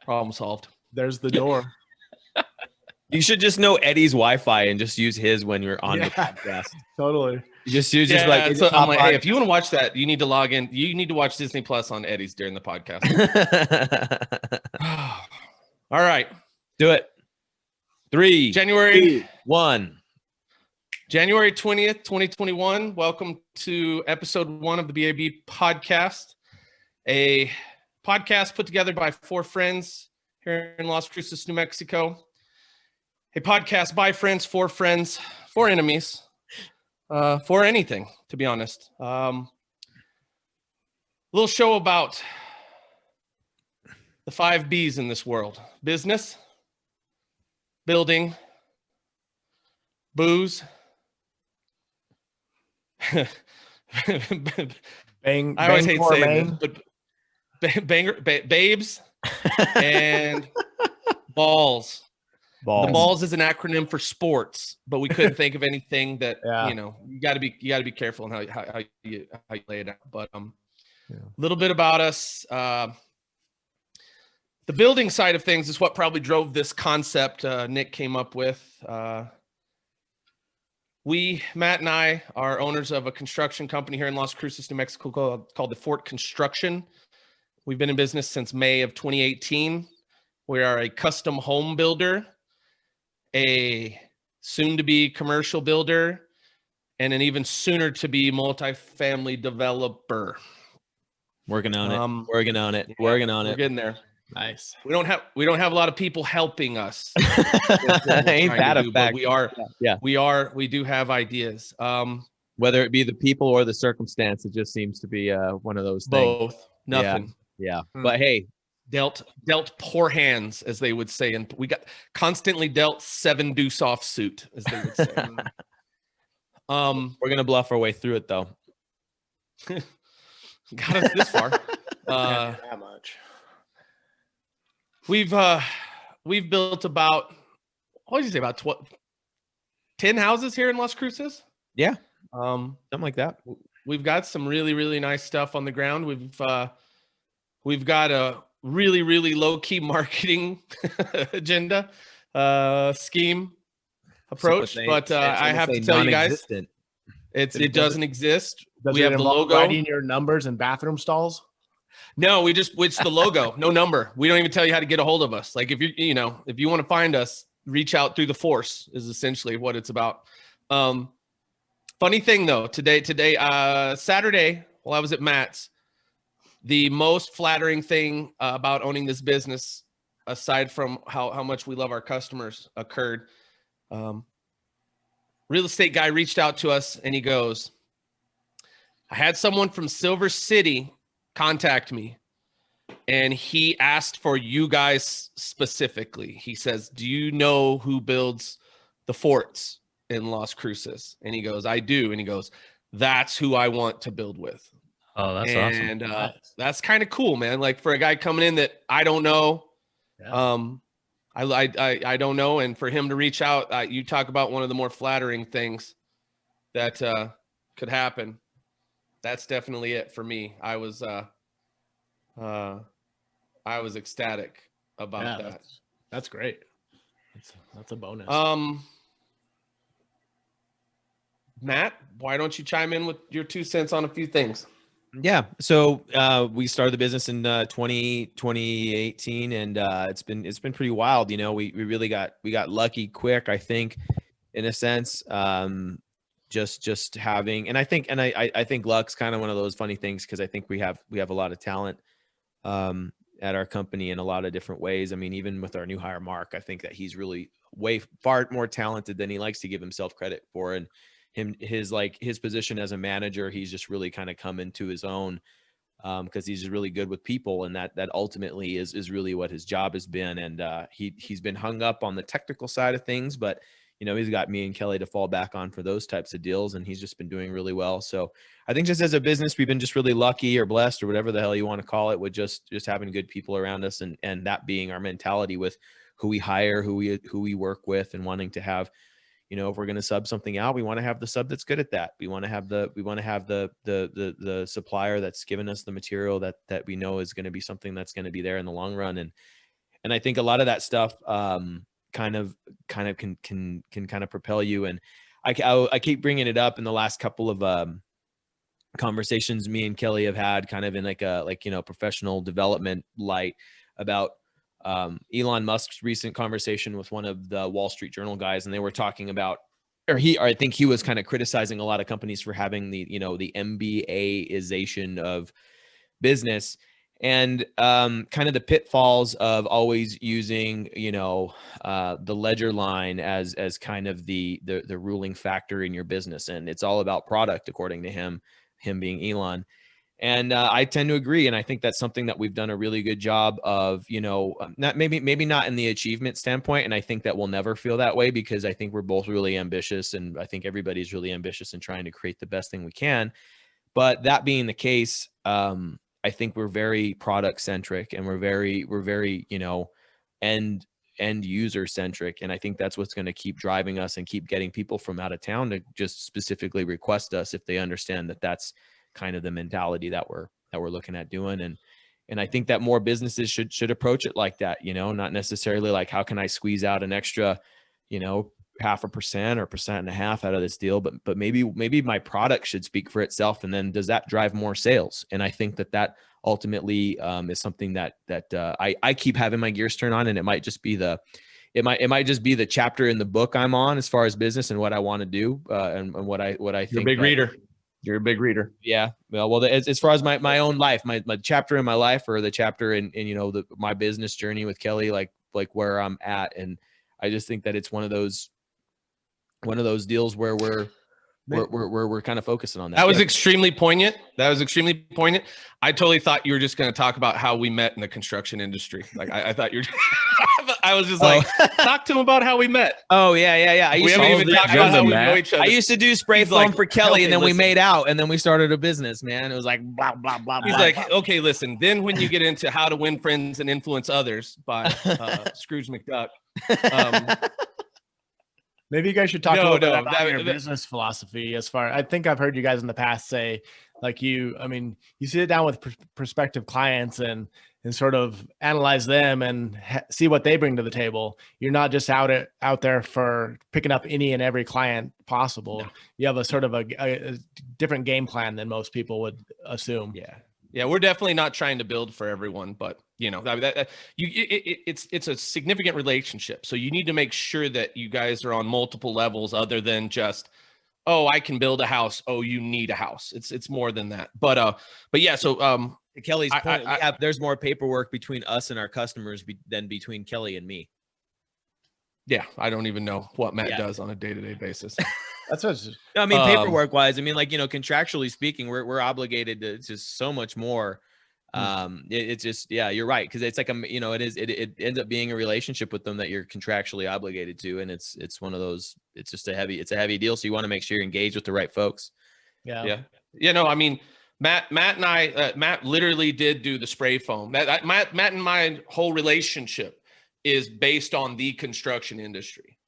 Problem solved. There's the door. You should just know Eddie's Wi-Fi and just use his when you're on the podcast. Totally. You just like, so I'm like, hey, if you want to watch that, you need to log in. You need to watch Disney Plus on Eddie's during the podcast. All right. Do it. 3, January 1. January 20th, 2021. Welcome to episode 1 of the BAB Podcast, a podcast put together by 4 friends here in Las Cruces, New Mexico. A podcast by friends, for enemies, for anything, to be honest. Little show about the 5 B's in this world: business, building, booze, I always hate saying this, but babes and balls. The balls is an acronym for sports, but we couldn't think of anything that you got to be careful in how you lay it out. But a little bit about us. The building side of things is what probably drove this concept Nick came up with. Matt and I are owners of a construction company here in Las Cruces, New Mexico called the Fort Construction. We've been in business since May of 2018. We are a custom home builder, a soon-to-be commercial builder, and an even sooner-to-be multifamily developer. Working on it. Working on it. We're getting there. Nice. We don't have a lot of people helping us. Ain't that a fact? We do have ideas. Whether it be the people or the circumstance, it just seems to be one of those things. Both. Nothing. Yeah. But hey, dealt poor hands, as they would say, and we got constantly dealt 7 deuce off suit, as they would say. We're gonna bluff our way through it, though. Got us this far. Not that much. We've built about, what did you say, about 10 houses here in Las Cruces? Yeah. Something like that. We've got some really, really nice stuff on the ground. We've got a really, really low-key marketing agenda, scheme, approach. But I have to tell you guys, it doesn't exist. We have the logo. Writing your numbers in bathroom stalls? No, it's the logo, no number. We don't even tell you how to get a hold of us. Like if you want to find us, reach out through the force is essentially what it's about. Funny thing though, today, Saturday, while I was at Matt's, the most flattering thing about owning this business, aside from how much we love our customers, occurred. Real estate guy reached out to us and he goes, I had someone from Silver City contact me and he asked for you guys specifically. He says, do you know who builds the forts in Las Cruces? And he goes, I do. And he goes, that's who I want to build with. Oh, that's awesome. And that's kind of cool, man. Like for a guy coming in that I don't know, I don't know. And for him to reach out, you talk about one of the more flattering things that could happen. That's definitely it for me. I was ecstatic about that. That's great. That's a bonus. Matt, why don't you chime in with your 2 cents on a few things? Yeah. So we started the business in 2018, and it's been pretty wild. You know, we really got lucky quick, I think, in a sense. Just having, and I think luck's kind of one of those funny things, because I think we have a lot of talent at our company in a lot of different ways. I mean, even with our new hire, Mark, I think that he's really far more talented than he likes to give himself credit for. And his position as a manager, he's just really kind of come into his own, because he's really good with people, and that ultimately is really what his job has been. And he's been hung up on the technical side of things, but he's got me and Kelly to fall back on for those types of deals, and he's just been doing really well. So I think just as a business, we've been just really lucky or blessed or whatever the hell you want to call it, with just having good people around us, and that being our mentality with who we hire, who we work with, and wanting to have, if we're going to sub something out, we want to have the sub that's good at that. We want to have the supplier that's given us the material that we know is going to be something that's going to be there in the long run. And And I think a lot of that stuff kind of can kind of propel you. And I keep bringing it up in the last couple of conversations me and Kelly have had, kind of in like professional development light, about Elon Musk's recent conversation with one of the Wall Street Journal guys, and they were talking about, or I think he was kind of criticizing a lot of companies for having the MBA-ization of business, and kind of the pitfalls of always using the ledger line as kind of the ruling factor in your business. And it's all about product, according to him being Elon. And I tend to agree. And I think that's something that we've done a really good job of, not maybe not in the achievement standpoint. And I think that we'll never feel that way, because I think we're both really ambitious, and I think everybody's really ambitious in trying to create the best thing we can. But that being the case, I think we're very product centric, and we're very, end user centric. And I think that's what's going to keep driving us and keep getting people from out of town to just specifically request us, if they understand that that's kind of the mentality that we're looking at doing. And I think that more businesses should approach it like that, not necessarily like, how can I squeeze out an extra, 0.5% or 1.5% out of this deal, but maybe my product should speak for itself. And then does that drive more sales? And I think that ultimately is something that I keep having my gears turn on, and it might just be the chapter in the book I'm on as far as business and what I want to do, and what I think. You're a big reader. You're a big reader. Yeah. Well, as far as my own life, my chapter in my life, or the chapter in my business journey with Kelly, like where I'm at. And I just think that it's one of those deals where we're kind of focusing on that. That was extremely poignant. I totally thought you were just going to talk about how we met in the construction industry. Like I thought you were. I was just like, talk to him about how we met. Oh yeah. We haven't even talked about how we know each other. I used to do spray foam for Kelly, and then we made out, and then we started a business. Man, it was like blah blah blah. He's like, okay, listen. Then when you get into How to Win Friends and Influence Others by Scrooge McDuck. Maybe you guys should talk a little bit about your business philosophy. I think I've heard you guys in the past say, like, you sit down with prospective clients and sort of analyze them and see what they bring to the table. You're not just out there for picking up any and every client possible. No. You have a sort of a different game plan than most people would assume. Yeah, we're definitely not trying to build for everyone, but it's a significant relationship. So you need to make sure that you guys are on multiple levels, other than just, oh, I can build a house. Oh, you need a house. It's more than that. But yeah. So to Kelly's point, there's more paperwork between us and our customers than between Kelly and me. Yeah, I don't even know what Matt does on a day-to-day basis. That's what. No, I mean, paperwork wise, contractually speaking, we're obligated to just so much more. It's just, you're right. Cause it's like, it ends up being a relationship with them that you're contractually obligated to. And it's one of those, it's a heavy deal. So you want to make sure you're engaged with the right folks. Yeah. Matt and I, Matt literally did do the spray foam. Matt and my whole relationship is based on the construction industry.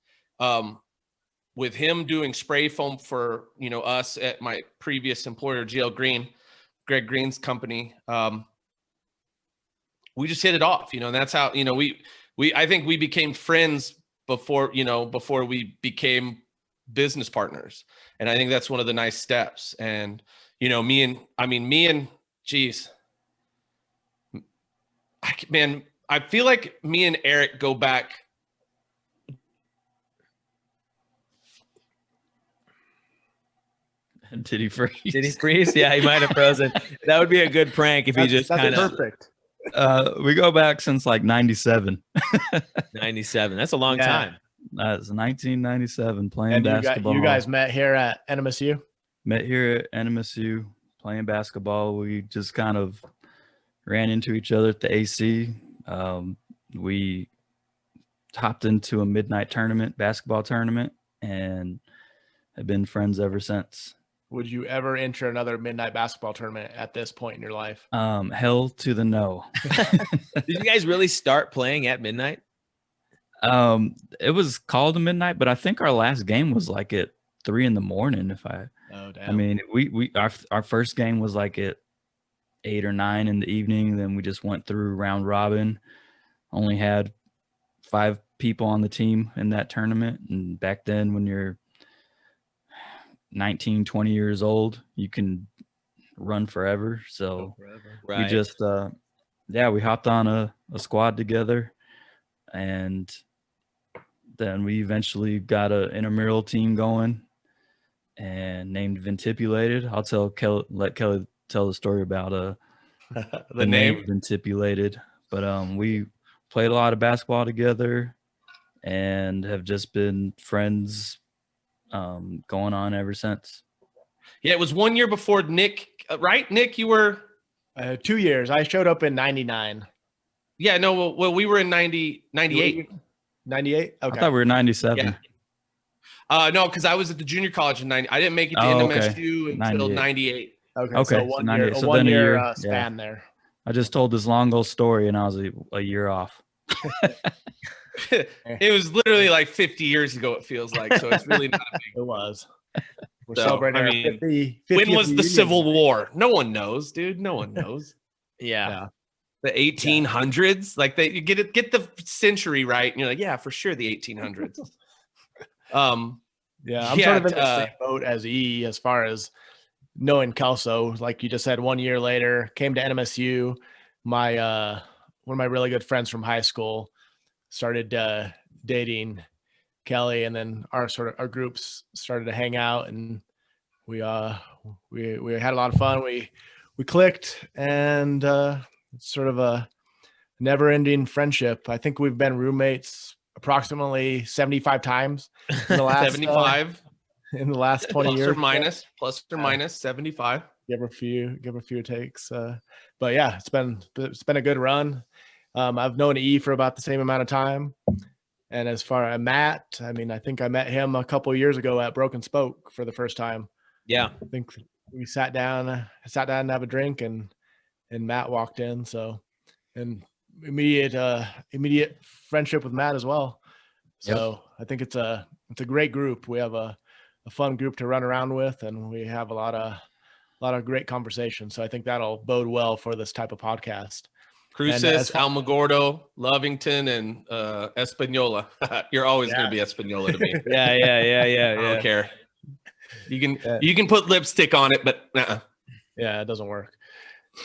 With him doing spray foam for, us at my previous employer, Greg Green's company, we just hit it off, and that's how, I think we became friends before we became business partners. And I think that's one of the nice steps. And, I feel like me and Eric go back. Did he freeze? Did he freeze? Yeah, he might have frozen. That would be a good prank if he just kind of perfect. We go back since like 97. 97. That's a long time. That's 1997 playing basketball. You guys met here at NMSU? Met here at NMSU playing basketball. We just kind of ran into each other at the AC. We hopped into a midnight basketball tournament, and have been friends ever since. Would you ever enter another midnight basketball tournament at this point in your life? Hell to the no. Did you guys really start playing at midnight? It was called a midnight, but I think our last game was like at 3 a.m. Oh, damn. I mean, our first game was like at 8 or 9 in the evening. Then we just went through round robin. only had 5 people on the team in that tournament. And back then, when you're 19, 20 years old, you can run forever. So we just, we hopped on a squad together, and then we eventually got an intramural team going and named Ventipulated. Let Kelly tell the story about the name Ventipulated. But we played a lot of basketball together and have just been friends going on ever since. Yeah, it was 1 year before Nick, right? Nick, you were 2 years. I showed up in 99. Yeah, no, well, we were in 98. 98? Okay. I thought we were 97. Yeah. No, because I was at the junior college in 90. I didn't make it to NMSU until 98. Okay, so one year span there. I just told this long old story, and I was a year off. It was literally like 50 years ago, it feels like. So it's really not a big. It was. We're celebrating our 50 when was the Civil War? No one knows, dude. No one knows. Yeah. The 1800s. Like you get the century right, and you're like, yeah, for sure, the 1800s. I'm sort of in the same boat as E as far as knowing Kelso. Like you just said, 1 year later, came to NMSU. My one of my really good friends from high school started dating Kelly, and then our groups started to hang out, and we had a lot of fun. We clicked, and it's sort of a never-ending friendship. I think we've been roommates approximately 75 times in the last 75 in the last 20 years. Plus or minus 75. Give a few takes. But yeah, it's been a good run. I've known E for about the same amount of time. And as far as Matt, I mean, I think I met him a couple of years ago at Broken Spoke for the first time. Yeah. I think we sat down and have a drink, and Matt walked in. So, and immediate friendship with Matt as well. So I think it's a great group. We have a fun group to run around with, and we have a lot of great conversations. So I think that'll bode well for this type of podcast. Cruces, Alamogordo, Lovington, and Espanola. You're always going to be Espanola to me. Yeah. I don't care. You can put lipstick on it, but yeah, it doesn't work.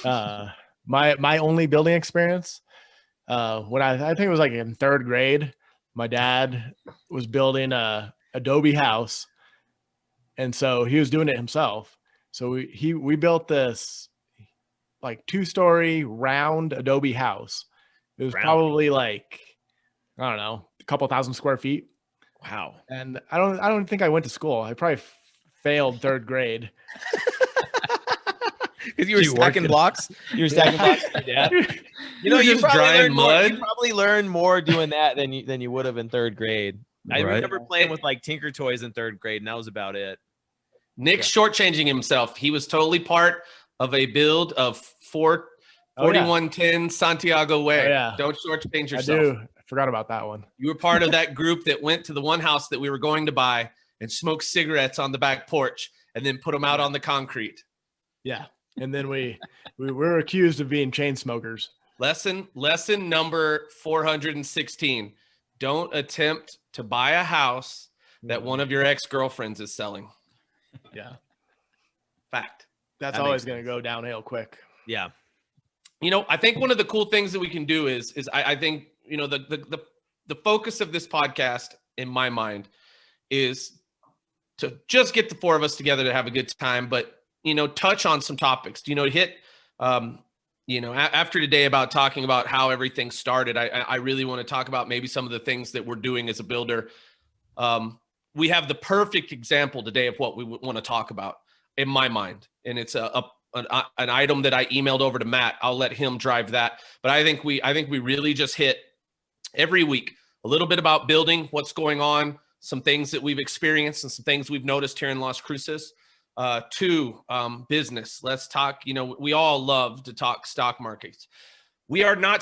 My only building experience, when I think it was like in 3rd grade, my dad was building a adobe house, and so he was doing it himself. So we built this like 2-story round adobe house. It was probably like, I don't know, a couple thousand square feet. Wow. And I don't think I went to school. I probably failed 3rd grade. Because you were stacking blocks. You were stacking blocks. Yeah. You probably learned more doing that than you would have in 3rd grade. I remember playing with like Tinker Toys in 3rd grade, and that was about it. Nick's shortchanging himself. He was totally part of a build of 4110 Santiago Way. Oh, yeah. Don't shortchange yourself. I do. I forgot about that one. You were part of that group that went to the one house that we were going to buy and smoked cigarettes on the back porch and then put them out on the concrete. Yeah. And then we were accused of being chain smokers. Lesson number 416. Don't attempt to buy a house that one of your ex-girlfriends is selling. Yeah. Fact. That's always going to go downhill quick. Yeah. I think one of the cool things that we can do is I think, the focus of this podcast in my mind is to just get the 4 of us together to have a good time, but, touch on some topics, hit, after today about talking about how everything started, I really want to talk about maybe some of the things that we're doing as a builder. We have the perfect example today of what we want to talk about in my mind. And it's an item that I emailed over to Matt. I'll let him drive that. But I think we really just hit every week a little bit about building, what's going on, some things that we've experienced and some things we've noticed here in Las Cruces. 2, business. Let's talk, we all love to talk stock markets. We are not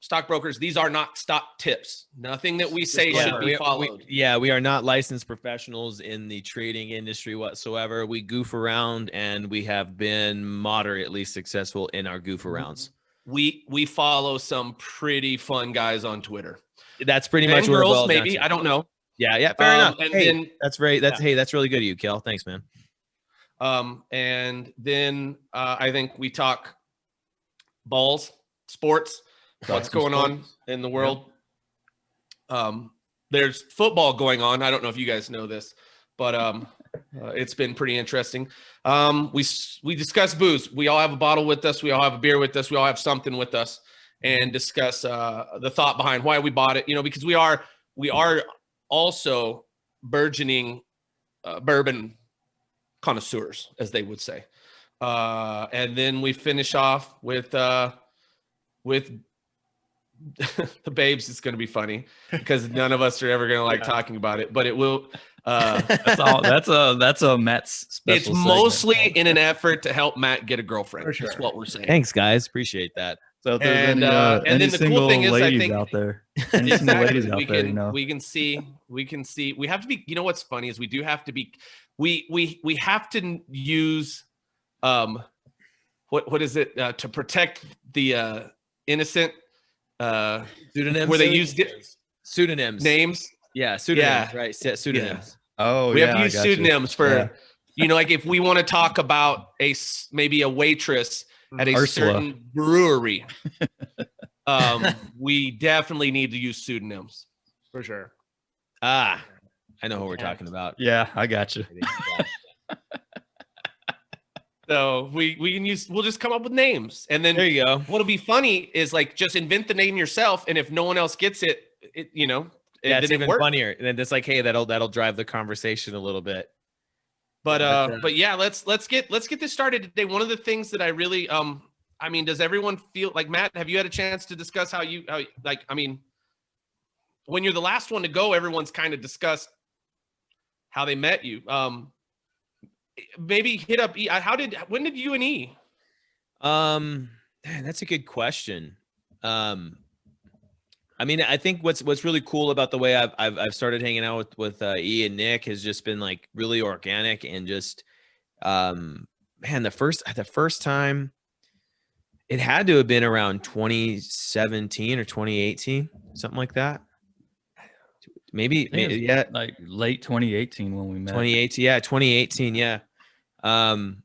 stockbrokers. These are not stock tips. Nothing that we say should be followed. We are not licensed professionals in the trading industry whatsoever. We goof around, and we have been moderately successful in our goof arounds. we follow some pretty fun guys on Twitter. That's pretty much what girls, maybe. I don't know. Yeah, fair enough. And hey, then that's really good of you, Kel. Thanks, man. And then I think we talk balls, sports, what's going on in the world. There's football going on. I don't know if you guys know this, but it's been pretty interesting. We discuss booze. We all have a bottle with us. We all have a beer with us. We all have something with us, and discuss the thought behind why we bought it. Because we are also burgeoning bourbon connoisseurs, as they would say. And then we finish off with the babes. It's going to be funny because none of us are ever going to like talking about it, but it will. That's a Matt's special It's mostly in an effort to help Matt get a girlfriend. For sure. That's what we're saying. Thanks, guys. Appreciate that. So if there's And any then the cool single thing is, I ladies think out there, any single ladies out there, we can see. We have to be. What's funny is we do have to be. We have to use what is it to protect the innocent Pseudonyms. where they use pseudonyms. names. Yeah, pseudonyms. Yeah. Right. Pseudonyms. Oh, We yeah, have to I use got you. pseudonyms for like if we want to talk about maybe a waitress at a Ursula. certain brewery, we definitely need to use pseudonyms. For sure. I know who we're talking about. Yeah, I got you. So we'll just come up with names, and then There you go. what'll be funny is like just invent the name yourself, and if no one else gets it, Yeah, then it's it even works. funnier. And then it's like, hey, that'll drive the conversation a little bit. But yeah, let's get this started today. One of the things that I really does everyone feel like, Matt, have you had a chance to discuss when you're the last one to go, everyone's kind of discussed how they met you. Maybe hit up E. When did you and E? Man, that's a good question. I think what's really cool about the way I've started hanging out with E and Nick has just been like really organic, and just man, the first time it had to have been around 2017 or 2018, something like that. Maybe yeah, like late 2018 when we met. 2018, yeah. And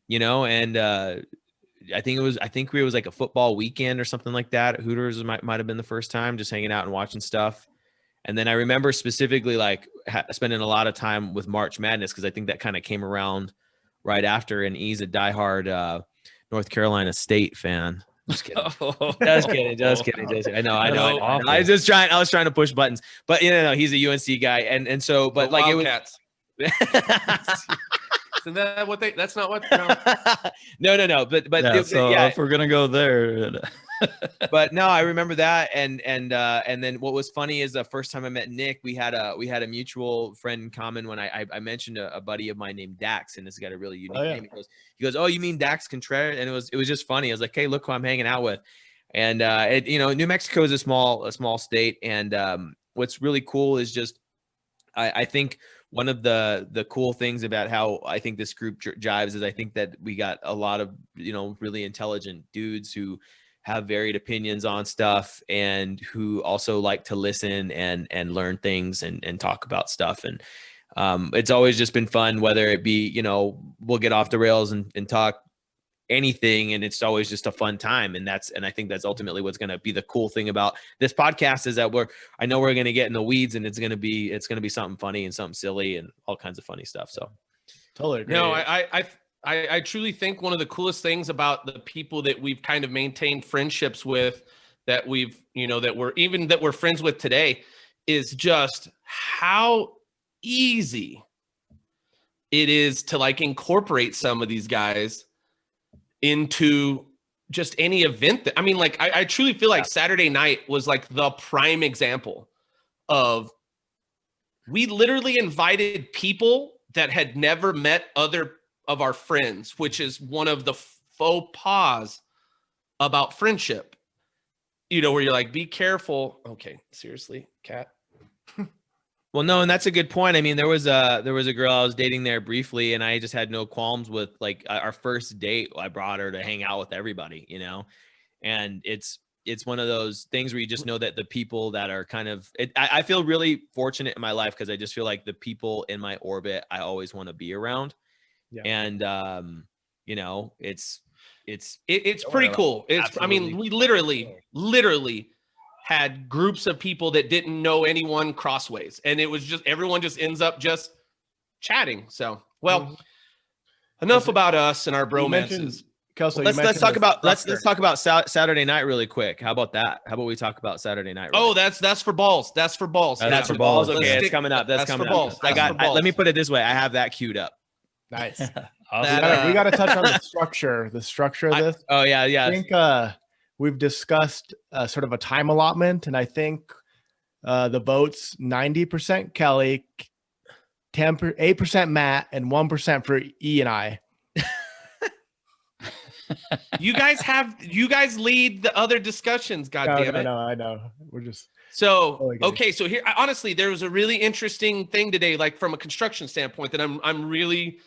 I think it was like a football weekend or something like that. Hooters might have been the first time, just hanging out and watching stuff. And then I remember specifically like spending a lot of time with March Madness, because I think that kind of came around right after. And he's a diehard North Carolina State fan. Just kidding. Just kidding. I know. Awful. I was trying to push buttons, but he's a UNC guy, and so, but like Wildcats. Isn't that what that's not what? No. No. But Yeah, so if we're gonna go there, but no, I remember that, and then what was funny is the first time I met Nick, we had a mutual friend in common when I mentioned a buddy of mine named Dax, and this got a really unique name. He goes, oh, you mean Dax Contreras? And it was just funny. I was like, hey, look who I'm hanging out with. And New Mexico is a small state, and what's really cool is just I think one of the cool things about how I think this group jives is I think that we got a lot of really intelligent dudes who have varied opinions on stuff, and who also like to listen and learn things and talk about stuff. And it's always just been fun, whether it be, we'll get off the rails and talk anything, and it's always just a fun time. And I think that's ultimately what's going to be the cool thing about this podcast, is that I know we're going to get in the weeds, and it's going to be something funny and something silly and all kinds of funny stuff. So Totally agree. No, I truly think one of the coolest things about the people that we've kind of maintained friendships with, that we've, that we're friends with today, is just how easy it is to like incorporate some of these guys into just any event I truly feel like Saturday night was like the prime example of, we literally invited people that had never met other of our friends, which is one of the faux pas about friendship, where you're like, be careful. Okay. Seriously, Kat. Well, no, and that's a good point. I mean, there was a girl I was dating there briefly, and I just had no qualms with like our first date. I brought her to hang out with everybody, And it's one of those things where you just know that the people that are kind of, I feel really fortunate in my life because I just feel like the people in my orbit, I always want to be around. Yeah. And, you know, it's pretty cool. I mean, we literally had groups of people that didn't know anyone crossways, and it was just, everyone just ends up just chatting. So, well, enough about us and our bromances. Kelso, let's talk about Saturday night really quick. How about that? How about we talk about Saturday night? Oh, that's for balls. That's for balls. That's for balls. Okay, it's coming up. That's coming up. Let me put it this way. I have that queued up. Nice. We got to touch on the structure. The structure of this. Yeah. I think we've discussed sort of a time allotment, and I think the votes 90% Kelly, 8% Matt, and 1% for E and I. You guys lead the other discussions. God damn it! I know. We're just okay. So here, honestly, there was a really interesting thing today, like from a construction standpoint, that I'm really,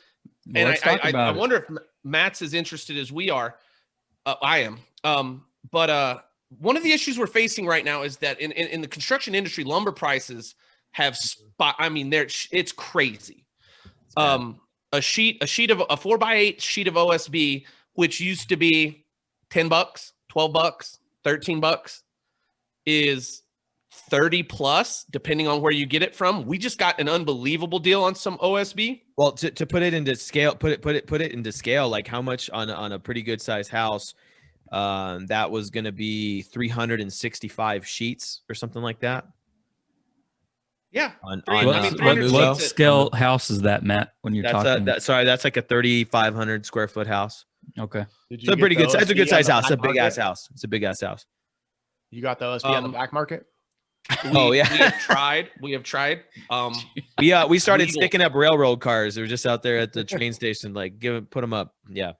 and I wonder if Matt's as interested as we are. I am. But one of the issues we're facing right now is that in the construction industry, lumber prices have it's crazy. A 4x8 sheet of OSB, which used to be $10, $12, $13, is 30 plus, depending on where you get it from. We just got an unbelievable deal on some OSB. Well, to put it into scale, put it into scale, like how much on a pretty good sized house, that was going to be 365 sheets or something like that. Yeah. What scale house is that, Matt? When you're talking, that's like a 3,500 square foot house. Okay. So pretty good. It's a good size house. It's a big ass house. It's a big ass house. You got the OSB on the back market? We have tried. We started sticking up railroad cars. They were just out there at the train station, like put them up. Yeah.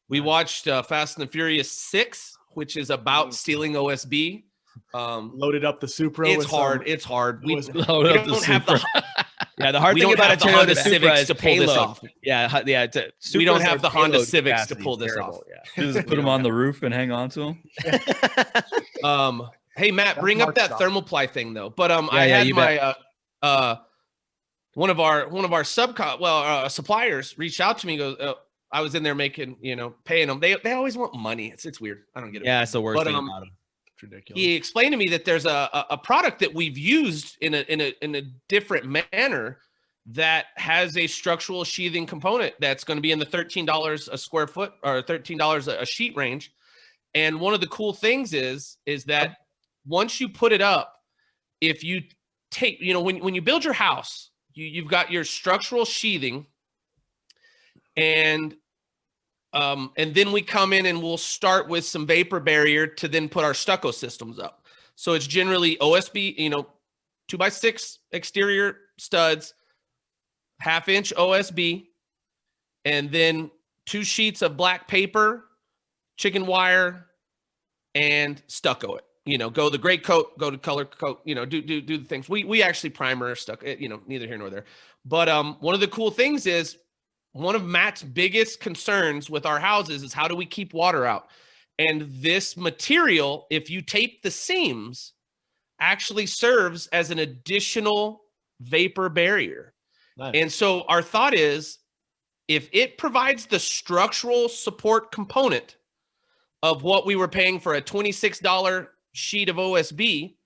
We watched Fast and the Furious 6, which is about stealing OSB. Loaded up the Supra. It's hard. We don't have the the hard thing about a Toyota Supra is to pull this off. We don't have the Honda Civics to pull this off. Yeah. Just put them on the roof and hang on to them. Hey Matt, bring up that thermoply thing though. But I had my one of our suppliers reached out to me. Goes, I was in there making, paying them. They always want money. It's weird. I don't get it. Yeah, it's the worst thing about them. Ridiculous. He explained to me that there's a product that we've used in a different manner that has a structural sheathing component that's going to be in the $13 a square foot or $13 a sheet range. And one of the cool things is that once you put it up, if you take, when you build your house, you've got your structural sheathing, and then we come in and we'll start with some vapor barrier to then put our stucco systems up. So it's generally OSB, 2x6 exterior studs, 1/2 inch OSB, and then 2 sheets of black paper, chicken wire, and stucco it. Go the gray coat, go to color coat, do the things. We actually primer stuck, neither here nor there. But one of the cool things is, one of Matt's biggest concerns with our houses is how do we keep water out? And this material, if you tape the seams, actually serves as an additional vapor barrier. Nice. And so our thought is, if it provides the structural support component of what we were paying for a $26 sheet of OSB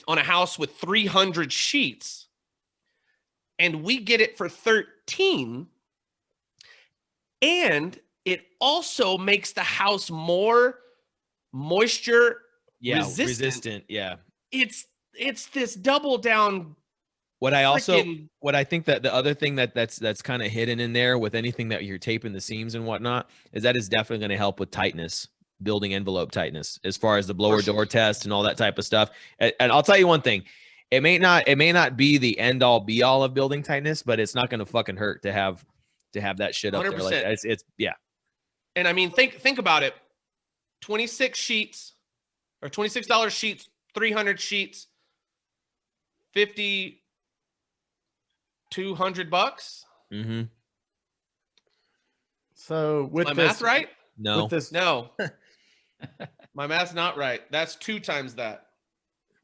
on a house with 300 sheets, and we get it for 13, and it also makes the house more moisture resistant. Yeah. It's this double down. What I think that the other thing that's kind of hidden in there with anything that you're taping the seams and whatnot is that is definitely going to help with tightness, building envelope tightness, as far as the blower door test and all that type of stuff. And I'll tell you one thing, it may not be the end all be all of building tightness, but it's not going to fucking hurt to have that shit up 100%. There. Like it's yeah. And I mean, think about it. 26 sheets or $26 sheets, 300 sheets, $200. Mm-hmm. So with my this, math right? No. With this, no. My math's not right. That's 2 times that.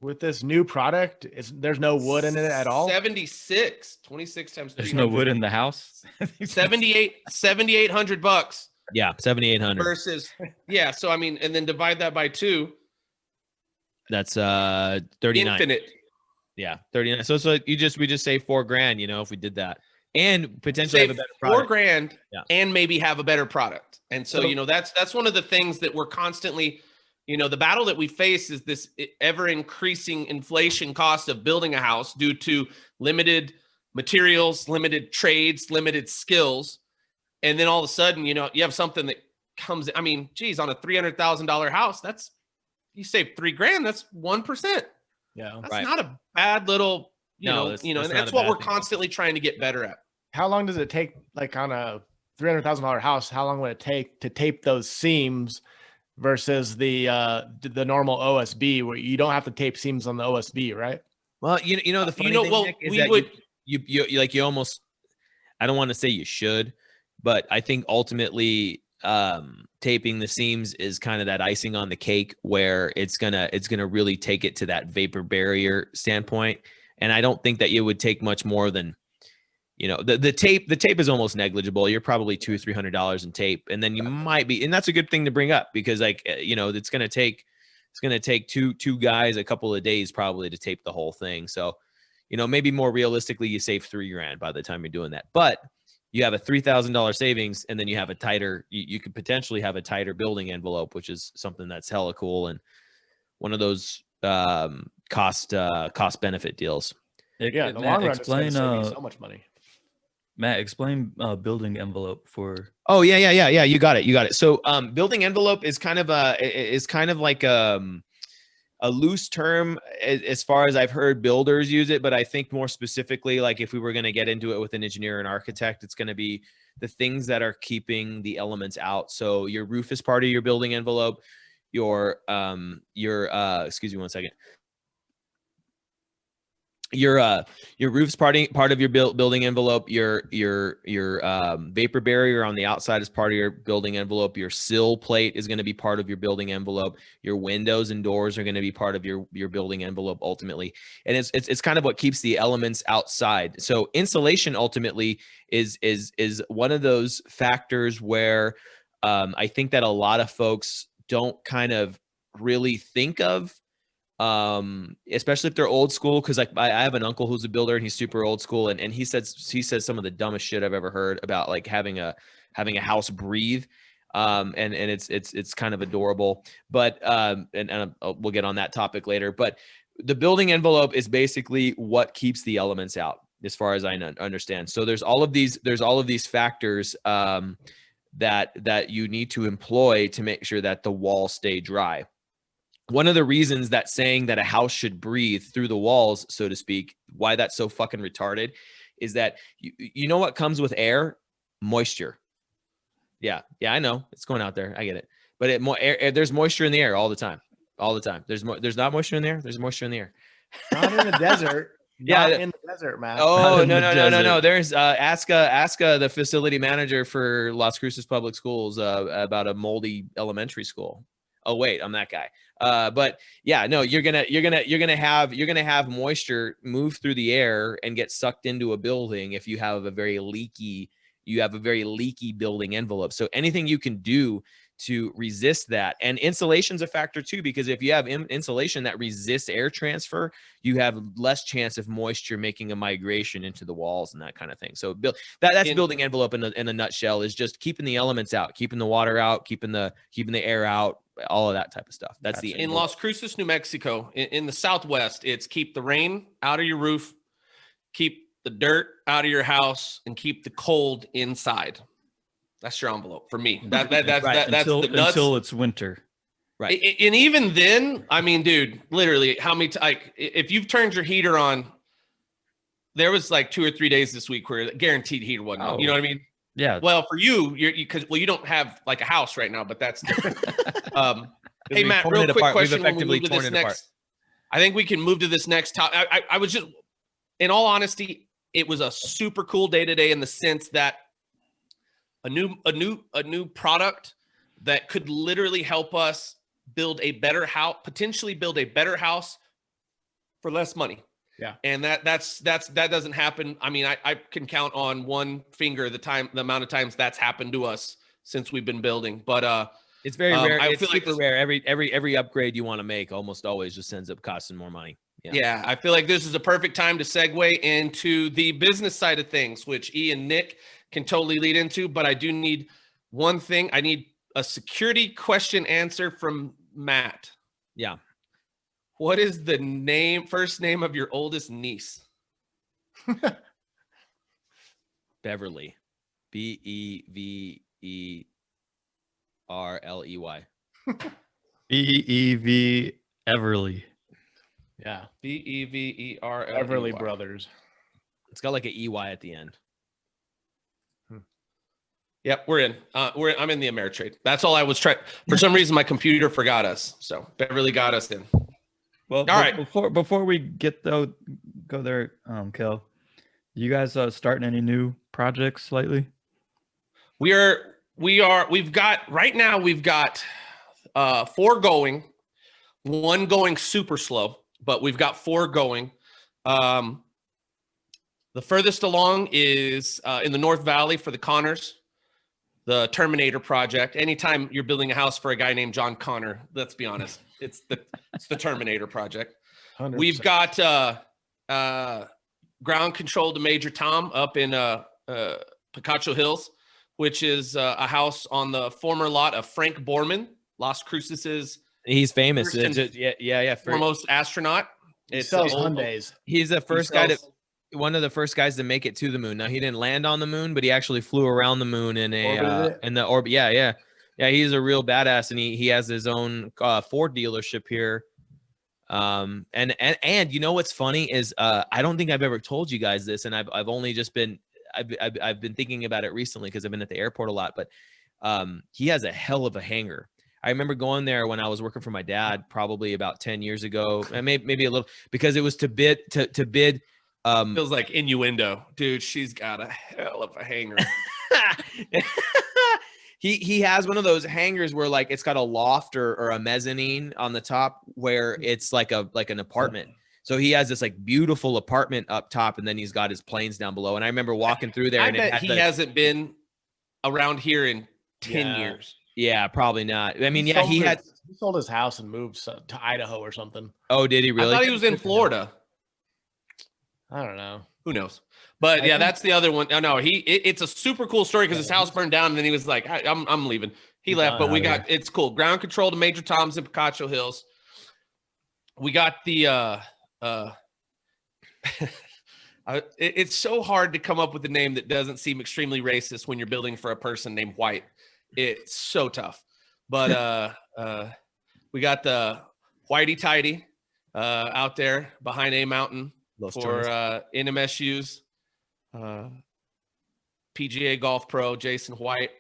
With this new product, there's no wood in it at all. 26 times 300. There's no wood in the house. 7,800 bucks. Yeah, 7,800 versus so I mean, and then divide that by 2. That's 39. Infinite. Yeah, 39. So we just save $4,000, you know, if we did that, and potentially have a better product. $4,000 and maybe have a better product. And so, you know, that's one of the things that we're constantly, you know, the battle that we face is this ever increasing inflation cost of building a house due to limited materials, limited trades, limited skills. And then all of a sudden, you know, you have something that comes, I mean, geez, on a $300,000 house, you save $3,000, that's 1%. Yeah. That's not a bad little, and that's what we're constantly trying to get better at. How long does it take, like on a $300,000 house, how long would it take to tape those seams versus the normal OSB, where you don't have to tape seams on the OSB, right? Well, you know the funny thing, Nick, is that you almost, I don't want to say you should, but I think ultimately taping the seams is kind of that icing on the cake, where it's gonna really take it to that vapor barrier standpoint. And I don't think that it would take much more than, you know, the tape is almost negligible. You're probably $200-$300 in tape, and then you might be, and that's a good thing to bring up, because, like, you know, it's gonna take two guys a couple of days probably to tape the whole thing. So, you know, maybe more realistically, you save $3,000 by the time you're doing that. But you have a $3,000 savings, and then you have a tighter, you could potentially have a tighter building envelope, which is something that's hella cool, and one of those cost benefit deals. Yeah, in the long run, it's going to save you so much money. Matt, explain building envelope for. Oh, yeah. You got it. So building envelope is kind of like a loose term as far as I've heard builders use it, but I think more specifically, like if we were going to get into it with an engineer and architect, it's going to be the things that are keeping the elements out. So your roof is part of your building envelope. Your excuse me one second. Your roof's part of your building envelope. Your vapor barrier on the outside is part of your building envelope. Your sill plate is going to be part of your building envelope. Your windows and doors are going to be part of your building envelope ultimately. And it's kind of what keeps the elements outside. So insulation ultimately is one of those factors where I think that a lot of folks don't kind of really think of, especially if they're old school. Cause like I have an uncle who's a builder and he's super old school. And he says some of the dumbest shit I've ever heard about, like having a house breathe. And it's kind of adorable, but, we'll get on that topic later, but the building envelope is basically what keeps the elements out as far as I understand. So there's all of these factors, that you need to employ to make sure that the walls stay dry. One of the reasons that saying that a house should breathe through the walls, so to speak, why that's so fucking retarded, is that you know what comes with air? Moisture. Yeah, I know it's going out there. I get it, but there's moisture in the air all the time. There's not moisture in the air. There's moisture in the air. Not in the desert. Yeah, in the desert, man. Oh no. There's ask the facility manager for Las Cruces Public Schools about a moldy elementary school. Oh wait, I'm that guy. But yeah, no, you're gonna have moisture move through the air and get sucked into a building if you have a very leaky building envelope. So anything you can do to resist that, and insulation's a factor too, because if you have insulation that resists air transfer, you have less chance of moisture making a migration into the walls and that kind of thing. So that's building envelope in a nutshell, is just keeping the elements out, keeping the water out, keeping the air out, all of that type of stuff. That's the in Las Cruces, New Mexico, in the Southwest, it's keep the rain out of your roof, keep the dirt out of your house, and keep the cold inside. That's your envelope for me. That's right. That's until it's winter. Right. And even then, I mean, dude, literally how many, like if you've turned your heater on, there was like 2 or 3 days this week where guaranteed heater wasn't on, you know what I mean? Yeah. Well, for you, you don't have like a house right now, but that's different. Hey Matt, real quick question. When we move to this next, I think we can move to this next topic. I was just, in all honesty, it was a super cool day today in the sense that a new product that could literally help us build a better house, potentially build a better house for less money. Yeah. And that doesn't happen. I mean, I can count on one finger the amount of times that's happened to us since we've been building. But it's very rare. I It's feel super like rare. Every upgrade you want to make almost always just ends up costing more money. Yeah, I feel like this is a perfect time to segue into the business side of things, which E and Nick can totally lead into. But I do need one thing. I need a security question answer from Matt. Yeah. What is the first name of your oldest niece? Beverly. Beverley. BEV Everly. Yeah. Beverley. Everly Brothers. It's got like an EY at the end. Yep, we're in. I'm in the Ameritrade. That's all I was trying. For some reason, my computer forgot us, so Beverly got us in. Well, all right. Before we go there, Kel, you guys starting any new projects lately? We've got 4 going, 1 going super slow, but we've got 4 going. The furthest along is in the North Valley for the Connors, the Terminator project. Anytime you're building a house for a guy named John Connor, let's be honest, it's the Terminator project. 100%. We've got ground control to Major Tom up in Picacho Hills, which is a house on the former lot of Frank Borman, Las Cruces. He's famous. Foremost astronaut. He sells Hyundais. He's the first guy one of the first guys to make it to the moon. Now he didn't land on the moon, but he actually flew around the moon in the orbit. Yeah. He's a real badass, and he has his own Ford dealership here. And you know what's funny is I don't think I've ever told you guys this, and I've only just been I've been thinking about it recently because I've been at the airport a lot. But he has a hell of a hangar. I remember going there when I was working for my dad, probably about 10 years ago, and maybe a little, because it was to bid. Feels like innuendo, dude. She's got a hell of a hangar. He has one of those hangars where like it's got a loft or a mezzanine on the top where it's like an apartment. So he has this like beautiful apartment up top, and then he's got his planes down below. And I remember walking through there, and he hasn't been around here in 10 years. Yeah, probably not. I mean, he sold his house and moved to Idaho or something. Oh, did he really? I thought he was in Florida. I don't know. Who knows? But that's the other one. Oh, no, it's a super cool story because his house burned down, and then he was like, I'm leaving. He left, but it's cool. Ground control to Major Tom's in Picacho Hills. We got the it's so hard to come up with a name that doesn't seem extremely racist when you're building for a person named White. It's so tough. But we got the Whitey Tidy out there behind A Mountain for NMSU's PGA Golf Pro Jason White,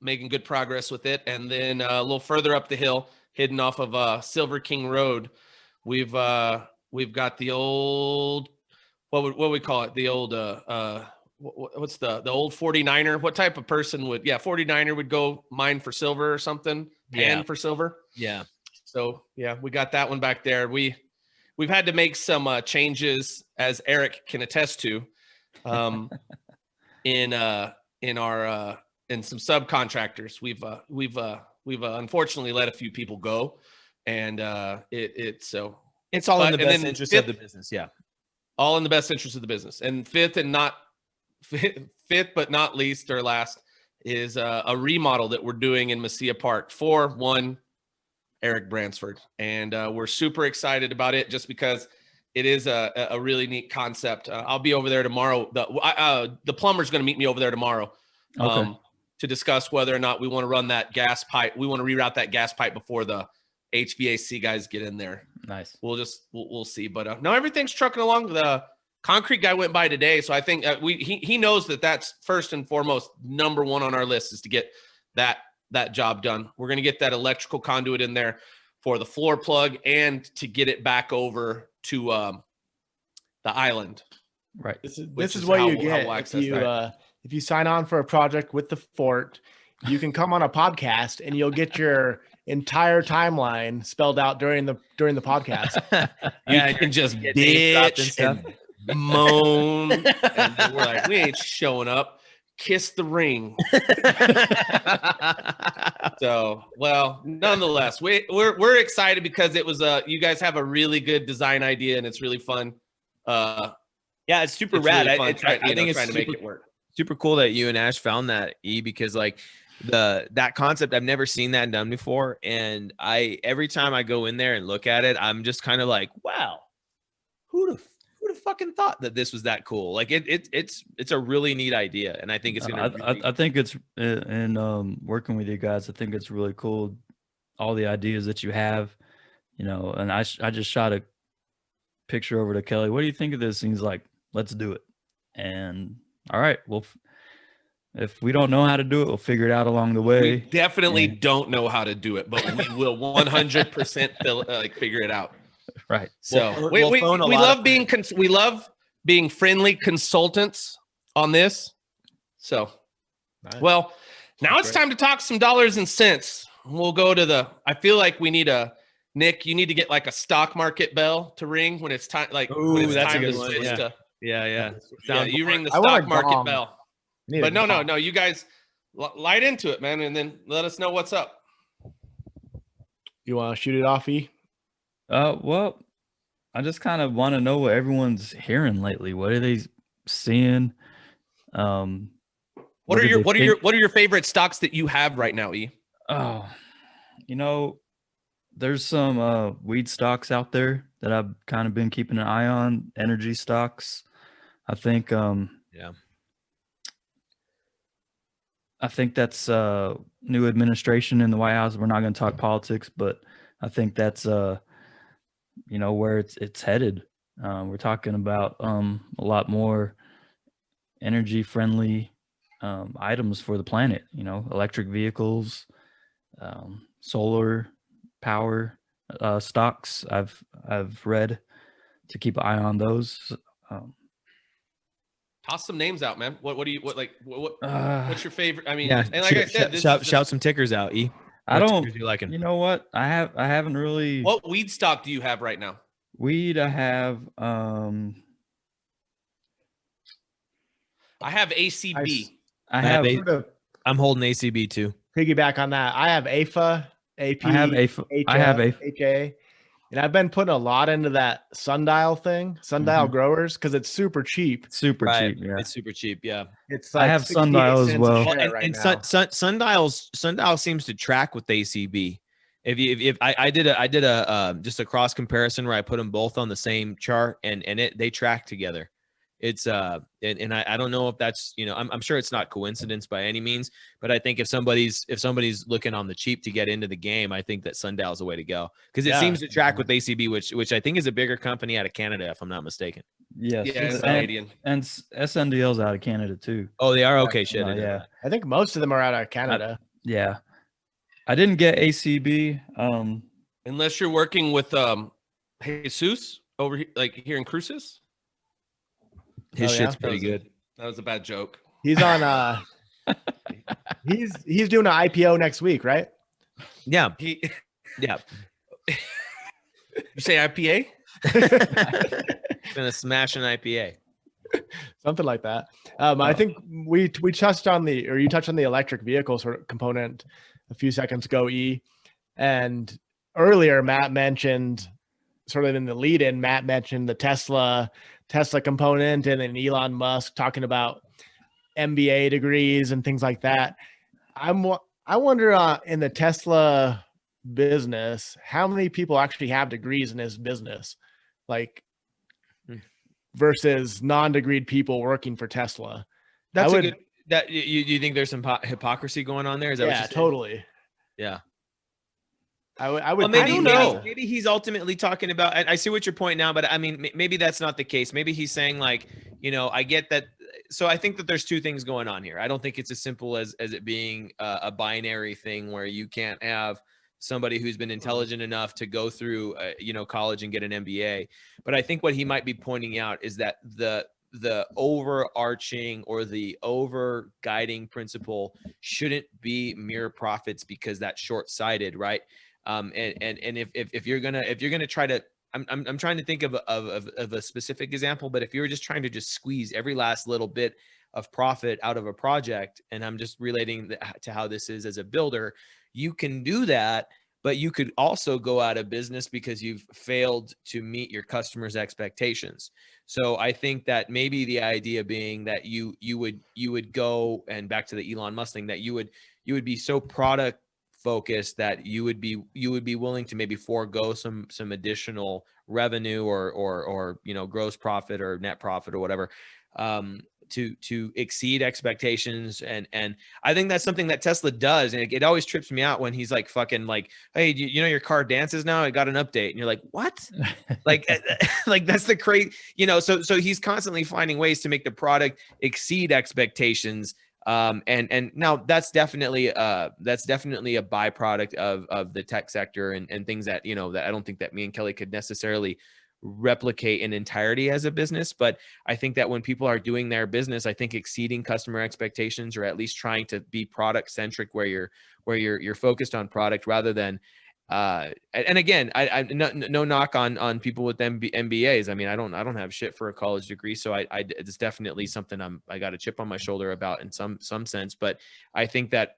making good progress with it. And then a little further up the hill, hidden off of Silver King Road, we've got the old, what we call it, the old what's the old 49er? What type of person would 49er would go mine for silver or something? Pan for silver. Yeah. So we got that one back there. We've had to make some changes, as Eric can attest to, in some subcontractors. We've unfortunately let a few people go, and it's all in the best interest of the business. Yeah, all in the best interest of the business. And fifth but not least or last is a remodel that we're doing in Mesilla Park for one Eric Bransford, and we're super excited about it just because it is a really neat concept. I'll be over there tomorrow. The plumber's going to meet me over there tomorrow to discuss whether or not we want to run that gas pipe. We want to reroute that gas pipe before the HVAC guys get in there. Nice. We'll see. But no, everything's trucking along. The concrete guy went by today, so I think he knows that's first and foremost number one on our list is to get that job done. We're going to get that electrical conduit in there for the floor plug and to get it back over to the island. Right. This is what you get if you sign on for a project with the fort. You can come on a podcast and you'll get your entire timeline spelled out during the podcast. You can just bitch and moan, and then we're like, we ain't showing up. Kiss the ring. So, well, nonetheless, we're excited because it was you guys have a really good design idea and it's really fun. Yeah, it's super rad. Really I think it's trying to super, make it work. super cool that you and Ash found that, because like that concept, I've never seen that done before, and every time I go in there and look at it, I'm just kind of like, wow, who'd have fucking thought that this was that cool? Like it's a really neat idea, and I think it's gonna. I think it's in working with you guys. I think it's really cool, all the ideas that you have, And I just shot a picture over to Kelly. What do you think of this? And he's like, let's do it. And all right, well, if we don't know how to do it, we'll figure it out along the way. We definitely don't know how to do it, but we will 100% figure it out. Right. So we love being friendly consultants on this. So, Nice. well, now it's time to talk some dollars and cents. We'll go to I feel like we need Nick, you need to get like a stock market bell to ring when it's time. Like, when it's that's time a good to one. switch Yeah. to- Yeah. you ring the I want stock a market gong. bell. Need But a no, gong. you guys light into it, man, and then let us know what's up. You want to shoot it off, E? Well, I just kind of want to know what everyone's hearing lately. What are they seeing? What are your favorite stocks that you have right now, E? Oh, there's some weed stocks out there that I've kind of been keeping an eye on. Energy stocks. I think I think that's new administration in the White House. We're not going to talk politics, but I think that's where it's headed. We're talking about a lot more energy friendly items for the planet. Electric vehicles, solar power stocks. I've read to keep an eye on those. Toss some names out, man. What's your favorite? I mean, Yeah, and like I said, shout some tickers out, E. I don't. You liking? You know what? I haven't really. What weed stock do you have right now? Weed. I have. I have ACB. I have. I'm holding ACB too. Piggyback on that. I have AFA, AP, I have AFA. I have AFA. HA. And I've been putting a lot into that sundial growers, because it's super cheap. Super cheap. Yeah. It's super cheap. Yeah. It's like I have sundial as well. Sundial seems to track with ACB. If I did a just a cross comparison where I put them both on the same chart and they track together. It's and I don't know if that's, I'm sure it's not coincidence by any means, but I think if somebody's looking on the cheap to get into the game, I think that Sundial is the way to go, because it seems to track with ACB, which I think is a bigger company out of Canada, if I'm not mistaken. Yes. Yeah, it's Canadian. And SNDL's out of Canada too. Oh, they are? Okay, shit. Yeah. I think most of them are out of Canada. Yeah. I didn't get ACB. Unless you're working with Jesus over here, like here in Cruces. His shit's pretty good. That was a bad joke. He's on he's doing an IPO next week, right? Yeah. Yeah. You say IPA? Gonna smash an IPA. Something like that. I think we touched on you touched on the electric vehicle sort of component a few seconds ago, E. And earlier, Matt mentioned, sort of in the lead-in, Matt mentioned the Tesla component, and then Elon Musk talking about MBA degrees and things like that. I wonder in the Tesla business, how many people actually have degrees in his business, like versus non-degreed people working for Tesla. That's you think there's some hypocrisy going on there? Is that what you're saying? Totally. Yeah. I would. Well, maybe he's ultimately talking about. I see what you're pointing out, but I mean, maybe that's not the case. Maybe he's saying like, I get that. So I think that there's two things going on here. I don't think it's as simple as it being a binary thing where you can't have somebody who's been intelligent enough to go through, college and get an MBA. But I think what he might be pointing out is that the overarching or the over guiding principle shouldn't be mere profits, because that's short-sighted, right? And if you're gonna try to, I'm trying to think of a specific example, but if you're just trying to just squeeze every last little bit of profit out of a project, and I'm just relating to how this is as a builder, you can do that, but you could also go out of business because you've failed to meet your customers' expectations. So I think that maybe the idea being that you would go, and back to the Elon Musk thing, that you would be so product focused that you would be willing to maybe forego some additional revenue or gross profit or net profit or whatever, to exceed expectations. And I think that's something that Tesla does. And it always trips me out when he's like fucking like, hey, your car dances now, I got an update. And you're like, what? like that's the crazy, so he's constantly finding ways to make the product exceed expectations. And now that's definitely a byproduct of the tech sector and things that, that I don't think that me and Kelly could necessarily replicate in entirety as a business. But I think that when people are doing their business, I think exceeding customer expectations, or at least trying to be product centric, where you're focused on product rather than, and again, I no knock on people with MBAs. I mean, I don't have shit for a college degree. So it's definitely something I got a chip on my shoulder about in some sense. But I think that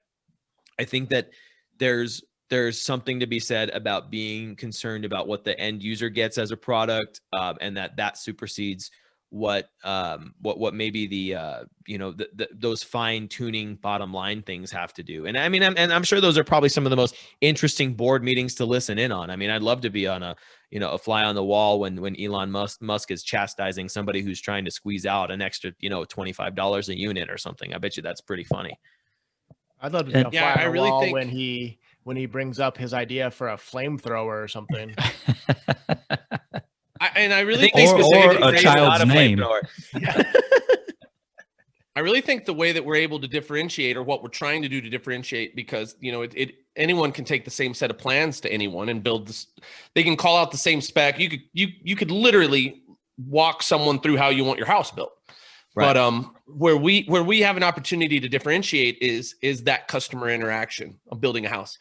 there's something to be said about being concerned about what the end user gets as a product, and that supersedes what maybe the those fine tuning bottom line things have to do. And I mean, I'm sure those are probably some of the most interesting board meetings to listen in on. I mean, I'd love to be on a fly on the wall when Elon Musk is chastising somebody who's trying to squeeze out an extra, $25 a unit or something. I bet you that's pretty funny. I'd love to be on fly on the wall when he brings up his idea for a flamethrower or something. I really think or a child's name. Yeah. I really think the way that we're able to differentiate, or what we're trying to do to differentiate, because anyone can take the same set of plans to anyone and build this. They can call out the same spec. You could literally walk someone through how you want your house built. Right. But where we have an opportunity to differentiate is that customer interaction of building a house.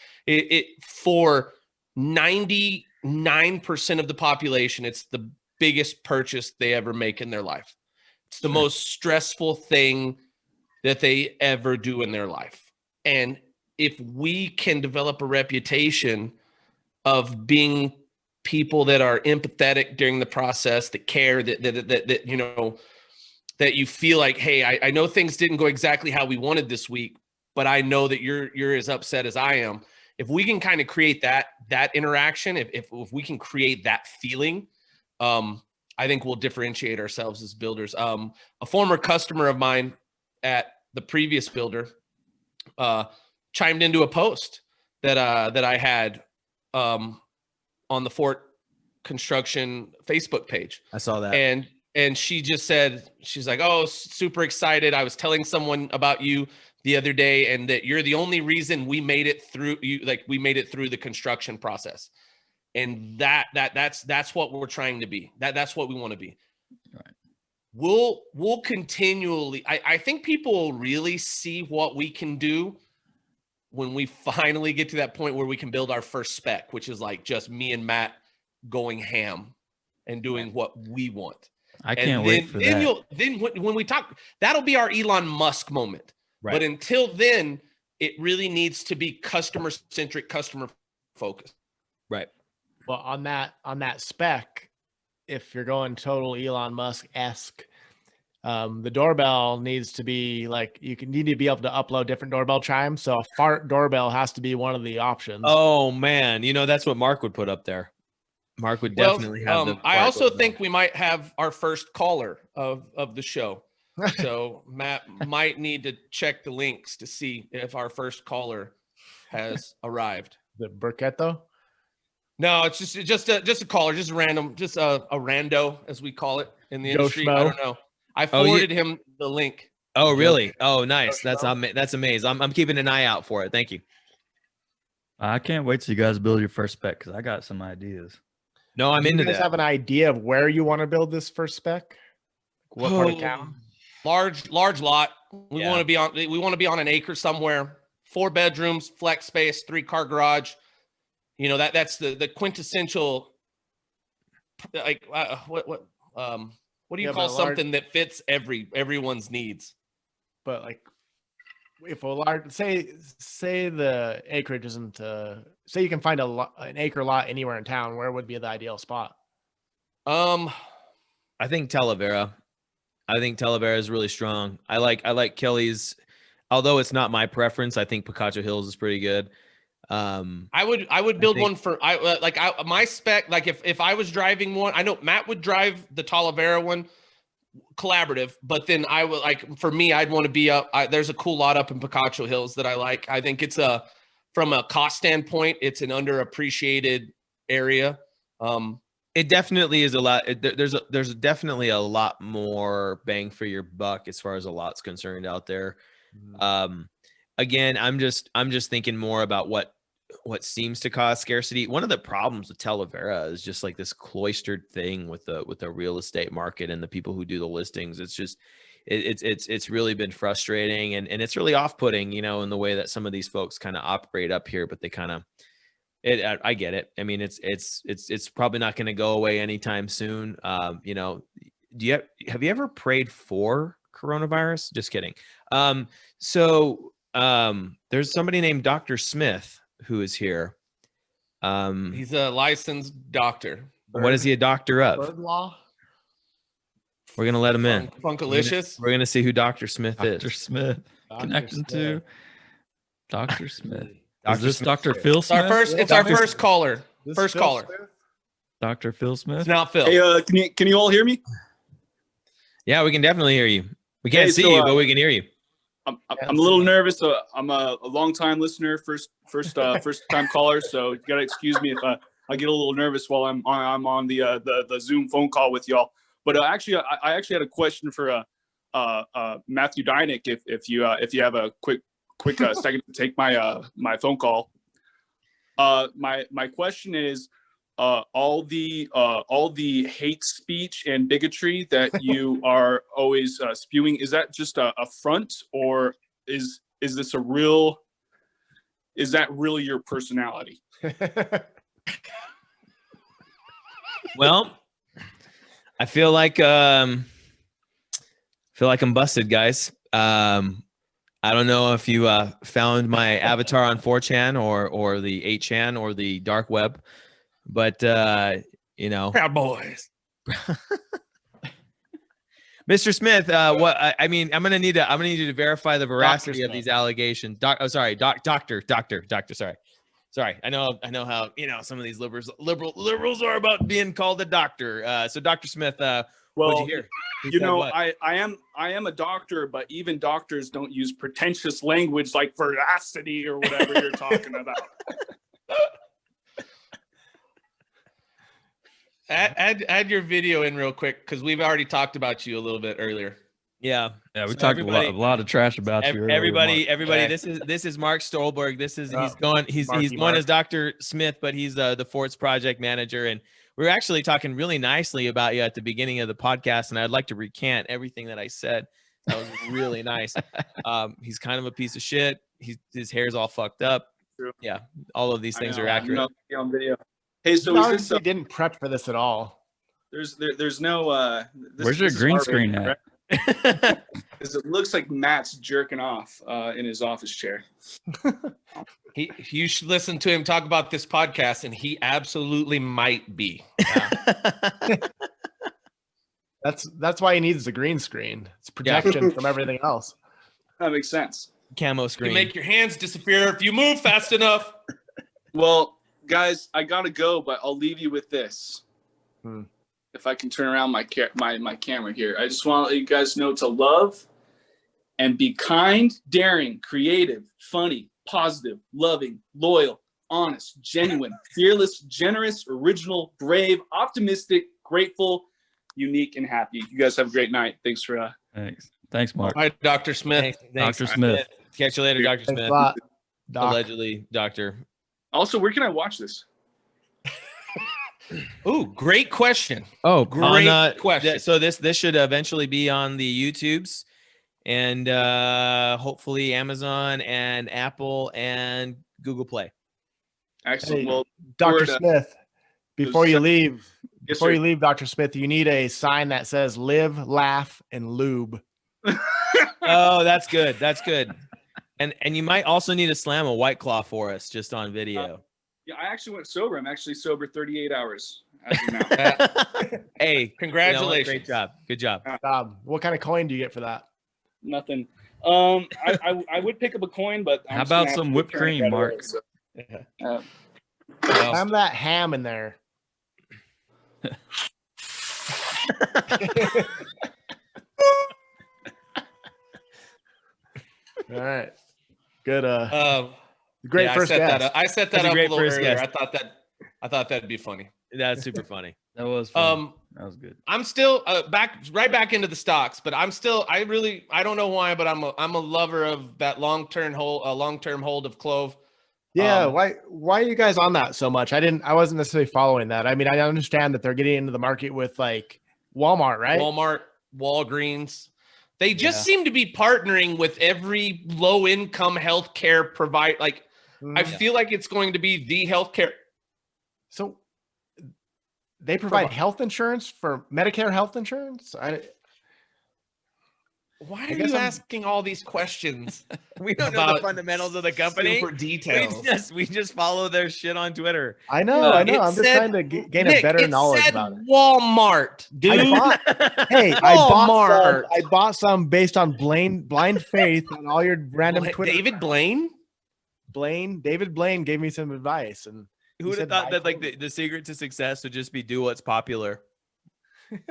For 99% of the population, it's the biggest purchase they ever make in their life. It's the most stressful thing that they ever do in their life. And if we can develop a reputation of being people that are empathetic during the process, that care, that you feel like, hey, I know things didn't go exactly how we wanted this week, but I know that you're as upset as I am. If we can kind of create that interaction, if we can create that feeling, I think we'll differentiate ourselves as builders. A former customer of mine at the previous builder chimed into a post that I had on the Fort Construction Facebook page. I saw that. And she just said, she's like, oh, super excited. I was telling someone about you the other day, and that you're the only reason we made it through. We made it through the construction process. And that's what we're trying to be. That's what we want to be. Right. We'll continually. I think people will really see what we can do when we finally get to that point where we can build our first spec, which is like just me and Matt going ham and doing what we want. I can't wait for that. Then when we talk, that'll be our Elon Musk moment. Right. But until then, it really needs to be customer centric, customer focused. Right. Well, on that spec, if you're going total Elon Musk-esque, the doorbell needs to be like, need to be able to upload different doorbell chimes. So a fart doorbell has to be one of the options. Oh man, that's what Mark would put up there. Mark would definitely have. I also think we might have our first caller of the show. So Matt might need to check the links to see if our first caller has arrived. The Burketto? No, it's just a caller, just random, just a rando, as we call it in the industry. Schmo. I don't know. I forwarded him the link. Oh, really? Oh, nice. That's amazing. I'm keeping an eye out for it. Thank you. I can't wait till you guys build your first spec, because I got some ideas. No, I'm into that. Do you guys have an idea of where you want to build this first spec? what part of town? Large lot. We want to be on an acre somewhere. 4 bedrooms, flex space, 3-car garage. You know, that's the quintessential, like what do you call something that fits everyone's needs? But like, if a large, say the acreage isn't, say you can find an acre lot anywhere in town, where would be the ideal spot? I think Talavera. I think Talavera is really strong. I like Kelly's, although it's not my preference. I think Picacho Hills is pretty good. I would build one for my spec. Like if I was driving one, I know Matt would drive the Talavera one, collaborative, but then I would for me, I'd want to be up. There's a cool lot up in Picacho Hills that I like. I think it's from a cost standpoint, it's an underappreciated area. It definitely is a lot. There's definitely a lot more bang for your buck as far as a lot's concerned out there. Again, I'm just thinking more about what seems to cause scarcity. One of the problems with Talavera is just like this cloistered thing with the real estate market and the people who do the listings. It's just it's really been frustrating and it's really off-putting, you know, in the way that some of these folks kind of operate up here, but they kind of I get it. I mean, it's probably not going to go away anytime soon. You know, have you ever prayed for coronavirus? Just kidding. There's somebody named Dr. Smith who is here. He's a licensed doctor. What is he a doctor of? Bird law. We're going to let him in. Funkalicious. We're going to see who Dr. Smith is. Dr. Smith. Connecting to Dr. Smith. Is this Dr. Phil Smith? It's our first caller. First caller. Smith? Dr. Phil Smith? It's not Phil. Hey, can you all hear me? Yeah, we can definitely hear you. We can't see you, but we can hear you. I'm a little nervous. I'm a long-time listener, first time caller. So you gotta excuse me if I get a little nervous while I'm on the Zoom phone call with y'all. But I actually had a question for Matthew Dynick. If you have a quick second to take my phone call. My question is, all the hate speech and bigotry that you are always spewing, is that just a front, or is this is that really your personality? Well, I feel like I'm busted, guys. I don't know if you found my avatar on 4chan or the 8chan or the dark web, but you know, Proud Boys. Mr. Smith, I mean, I'm gonna need you to verify the veracity of these allegations. Doctor. Sorry. I know how, you know, some of these liberals are about being called a doctor. So Dr. Smith, what'd you hear? You know, I am a doctor, but even doctors don't use pretentious language like veracity or whatever you're talking about. Add your video in real quick, because we've already talked about you a little bit earlier. Yeah, we talked a lot of trash about you earlier. Everybody, this is Mark Stolberg. He's going as Dr. Smith, but he's the Forts project manager, and we're actually talking really nicely about you at the beginning of the podcast, and I'd like to recant everything that I said. That was really nice. He's kind of a piece of shit. His hair's all fucked up. True. Yeah, all of these things are accurate. On video. Hey, so you didn't prep for this at all. There's no. Where's your green screen at? Because it looks like Matt's jerking off in his office chair. You should listen to him talk about this podcast, and he absolutely might be. That's why he needs the green screen. It's protection from everything else. That makes sense. Camo screen. You make your hands disappear if you move fast enough. Well, guys, I gotta go, but I'll leave you with this. If I can turn around my camera here, I just want to let you guys know to love and be kind, daring, creative, funny, positive, loving, loyal, honest, genuine, fearless, generous, original, brave, optimistic, grateful, unique, and happy. You guys have a great night. Thanks for Thanks, Mark. All right, Dr. Smith. Thanks, Dr. Smith. Catch you later, Dr. Smith. Doc. Allegedly, doctor. Also, where can I watch this? Ooh, great question. Oh, Great question. So this should eventually be on the YouTubes and hopefully Amazon and Apple and Google Play. Excellent. Hey, Well, Dr. Smith, before you leave, Yes, sir. Dr. Smith, you need a sign that says "Live, Laugh, and Lube." Oh, that's good. That's good. And you might also need to slam a White Claw for us just on video. Yeah, I actually went sober. I'm actually sober 38 hours as of now. Hey, Congratulations. Great job. Good job. What kind of coin do you get for that? Nothing. I would pick up a coin, but How about some whipped cream, Mark? Slam that ham in there. All right. Good. Great first guess. I set that up a little earlier. Guess. I thought that'd be funny. That's super funny. That was fun. That was good. I'm still right back into the stocks, but I don't know why, but I'm a lover of that long-term hold of Clove. Yeah, why are you guys on that so much? I wasn't necessarily following that. I mean, I understand that they're getting into the market with like Walmart, right? Walmart, Walgreens. They just seem to be partnering with every low-income healthcare provider. Like, I feel like it's going to be the healthcare. So they provide health insurance for Medicare health insurance? Why are you asking all these questions? We don't know the fundamentals of the company. Super details. We just follow their shit on Twitter. I know. I'm just trying to gain a better knowledge about it. Walmart, dude. I bought some based on blind faith on all your random Twitter. David Blaine? David Blaine gave me some advice. And who would have thought that like the secret to success would just be do what's popular,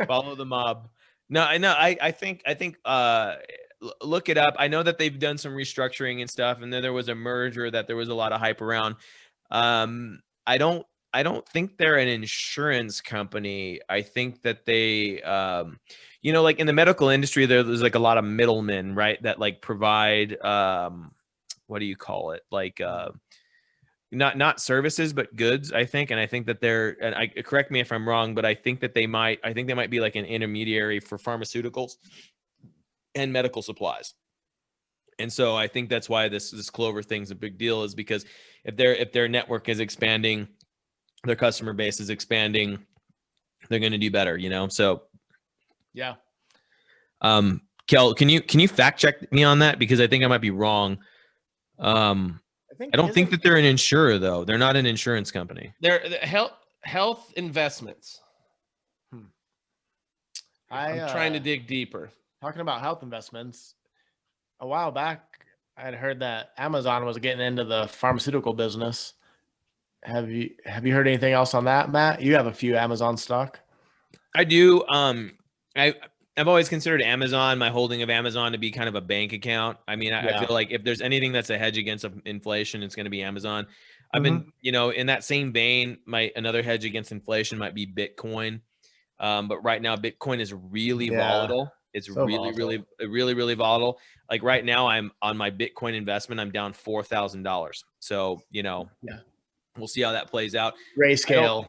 follow the mob. No, I think look it up. I know that they've done some restructuring and stuff, and then there was a merger that there was a lot of hype around. I don't think they're an insurance company. I think that they, like in the medical industry, there's like a lot of middlemen, right? That like provide, what do you call it? Like, not services, but goods, I think. And I think that correct me if I'm wrong, but I think they might be like an intermediary for pharmaceuticals and medical supplies. And so I think that's why this Clover thing's a big deal, is because if their network is expanding, their customer base is expanding, they're going to do better, So yeah. Kel, can you fact check me on that? Because I think I might be wrong. I don't think that they're an insurer, though. They're not an insurance company. They're health investments. I'm trying to dig deeper. Talking about health investments, a while back, I had heard that Amazon was getting into the pharmaceutical business. Have you heard anything else on that, Matt? You have a few Amazon stock. I do. I've always considered Amazon, my holding of Amazon, to be kind of a bank account. I mean, I feel like if there's anything that's a hedge against inflation, it's going to be Amazon. I've been, in that same vein, another hedge against inflation might be Bitcoin. But right now, Bitcoin is really volatile. It's so really volatile. Like right now, I'm on my Bitcoin investment, I'm down $4,000. So, we'll see how that plays out. Grayscale.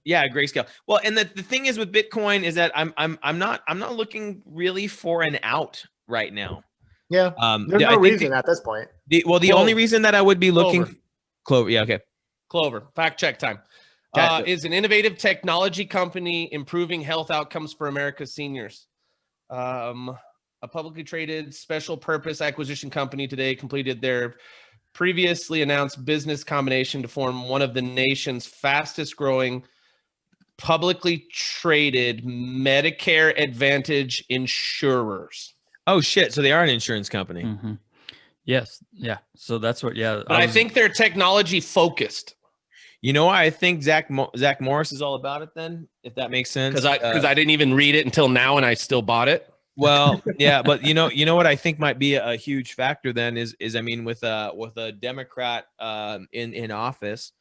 Yeah, grayscale. Well, and the thing is with Bitcoin is that I'm not looking really for an out right now. Yeah. There's no reason at this point. The only reason that I would be looking Clover. Yeah, okay. Clover. Fact check time. Is an innovative technology company improving health outcomes for America's seniors. A publicly traded special purpose acquisition company today completed their previously announced business combination to form one of the nation's fastest growing publicly traded Medicare Advantage insurers. Oh shit! So they are an insurance company. Mm-hmm. Yes, yeah. So that's what. Yeah, but I think they're technology focused. I think Zach Morris is all about it. Then, if that makes sense, because I didn't even read it until now, and I still bought it. Well, yeah, but you know what I think might be a huge factor then is I mean with a Democrat in office.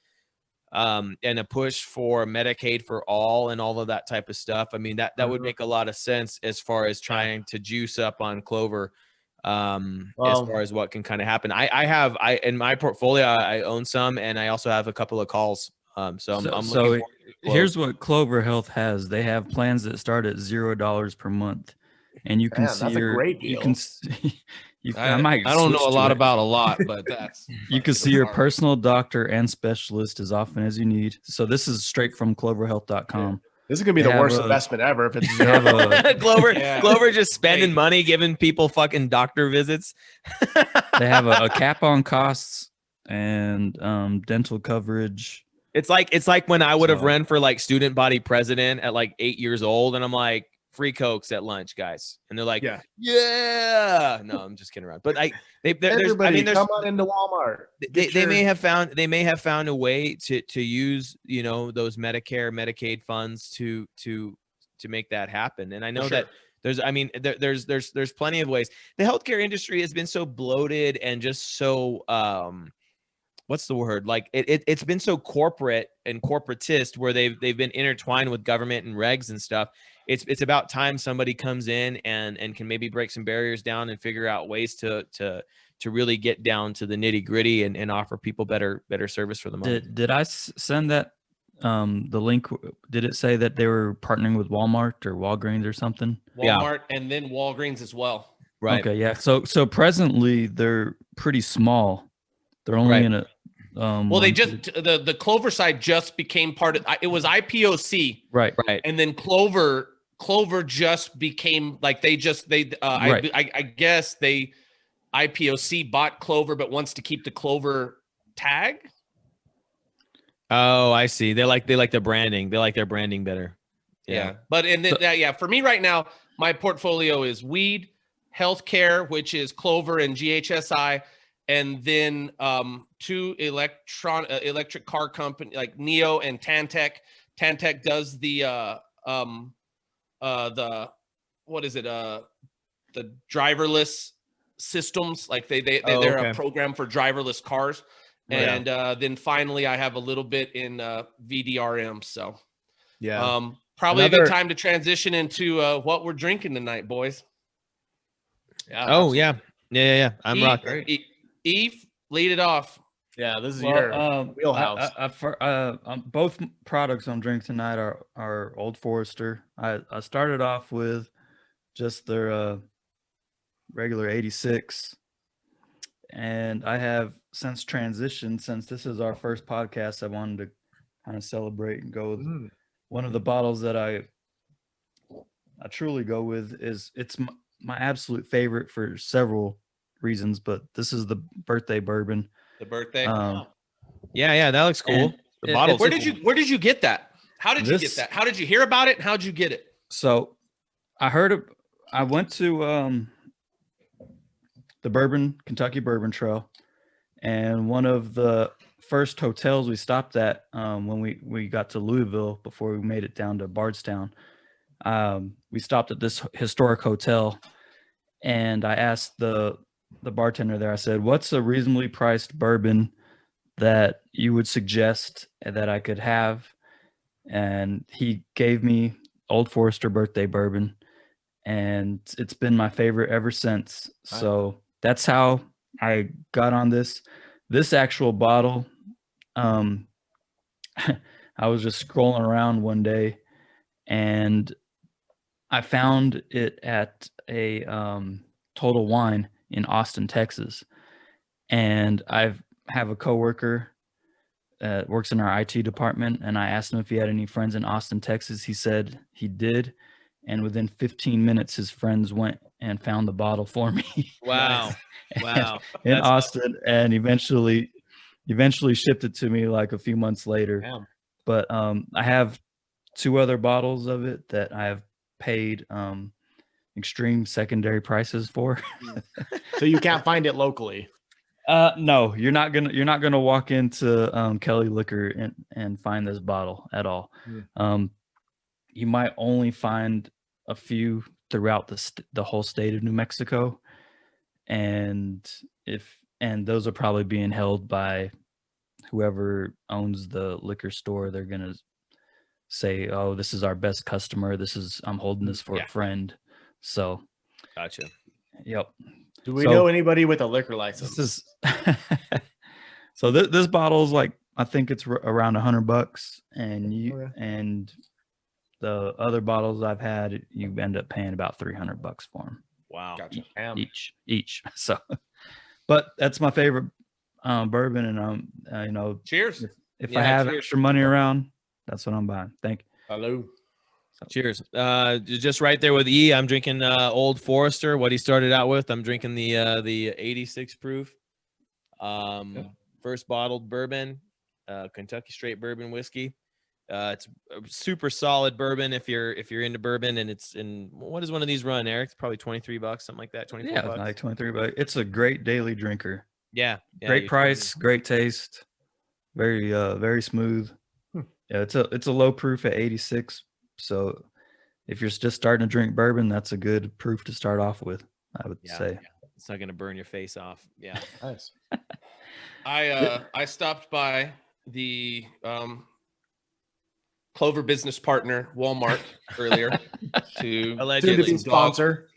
And a push for Medicaid for all and all of that type of stuff. I mean, that would make a lot of sense as far as trying to juice up on Clover, as far as what can kind of happen. I in my portfolio, I own some, and I also have a couple of calls So I'm looking so forward to here's what Clover Health has. They have plans that start at $0 per month, and you can Man, see that's a great you deal. can see, I might don't know switch a to lot it. about a lot, but that's You can see your personal doctor and specialist as often as you need. So this is straight from cloverhealth.com. This is gonna be They the have worst a- investment ever if it's They have zero. a Glover. Yeah. Glover just spending Hey. money, giving people fucking doctor visits. they have a cap on costs and dental coverage. It's like when I would have So- run for like student body president at like 8 years old, and I'm like, free Cokes at lunch, guys, and they're like, yeah. No, I'm just kidding around. But Everybody, come on into Walmart. they may have found a way to use those Medicare, Medicaid funds to make that happen. And I know that there's plenty of ways. The healthcare industry has been so bloated and just so what's the word? Like it's been so corporate and corporatist where they've been intertwined with government and regs and stuff. It's about time somebody comes in and can maybe break some barriers down and figure out ways to really get down to the nitty gritty and offer people better service for the money. Did I send that the link? Did it say that they were partnering with Walmart or Walgreens or something? Walmart and then Walgreens as well. Right. Okay. Yeah. So presently they're pretty small. They're only in a. Well, they just the Clover side just became part of it. Was IPOC, right. and then Clover just became like I guess they IPOC bought Clover but wants to keep the Clover tag. Oh, I see. They like the branding. They like their branding better. Yeah. But for me right now, my portfolio is weed, healthcare, which is Clover and GHSI, and then two electric car company like Neo and Tantec. Tantec does the what is it? The driverless systems. Like they're a program for driverless cars. And then finally I have a little bit in VDRM. So probably a good time to transition into what we're drinking tonight, boys. Yeah. Yeah. I'm rocking. Eve, lead it off. Yeah, this is your wheelhouse. Both products I'm drinking tonight are Old Forester. I started off with just their regular 86, and I have since transitioned. Since this is our first podcast, I wanted to kind of celebrate and go with one of the bottles that I truly go with. It's my absolute favorite for several reasons, but this is the birthday bourbon. The birthday. Yeah, that looks cool. The bottle. Where did you get that? How did you get that? How did you hear about it? And how'd you get it? So I went to the Kentucky Bourbon Trail, and one of the first hotels we stopped at when we got to Louisville before we made it down to Bardstown, we stopped at this historic hotel, and I asked the bartender there, I said, what's a reasonably priced bourbon that you would suggest that I could have? And he gave me Old Forester birthday bourbon, and it's been my favorite ever since. So that's how I got on this actual bottle. I was just scrolling around one day and I found it at a Total Wine in Austin, Texas. And I have a coworker that works in our IT department, and I asked him if he had any friends in Austin, Texas. He said he did, and within 15 minutes his friends went and found the bottle for me. Wow. in Austin, and eventually shipped it to me like a few months later. Damn. But I have 2 other bottles of it that I have paid extreme secondary prices for. So you can't find it locally. No, you're not gonna walk into Kelly Liquor and find this bottle at all. You might only find a few throughout the whole state of New Mexico, and those are probably being held by whoever owns the liquor store. They're gonna say, "Oh, this is our best customer. I'm holding this for a friend." So, gotcha. Yep. Do we know anybody with a liquor license? So this bottle is like I think it's around $100, and the other bottles I've had, you end up paying about $300 for them. Wow. Gotcha. Each. So, but that's my favorite bourbon, and Cheers. if I have extra money around, that's what I'm buying. Thank you. Hello. Cheers. Just right there with E. I'm drinking Old Forester. What he started out with. I'm drinking the 86 proof. First bottled bourbon, Kentucky straight bourbon whiskey. It's a super solid bourbon if you're into bourbon, and it's in what does one of these run, Eric? It's probably $23, something like that. 24 Yeah, bucks. like $23. It's a great daily drinker. Yeah. Great price, great taste, very smooth. Yeah, it's a low proof at 86. So if you're just starting to drink bourbon, that's a good proof to start off with, I would say. Yeah. It's not gonna burn your face off. Yeah. Nice. I stopped by the Clover business partner Walmart earlier to Allegedly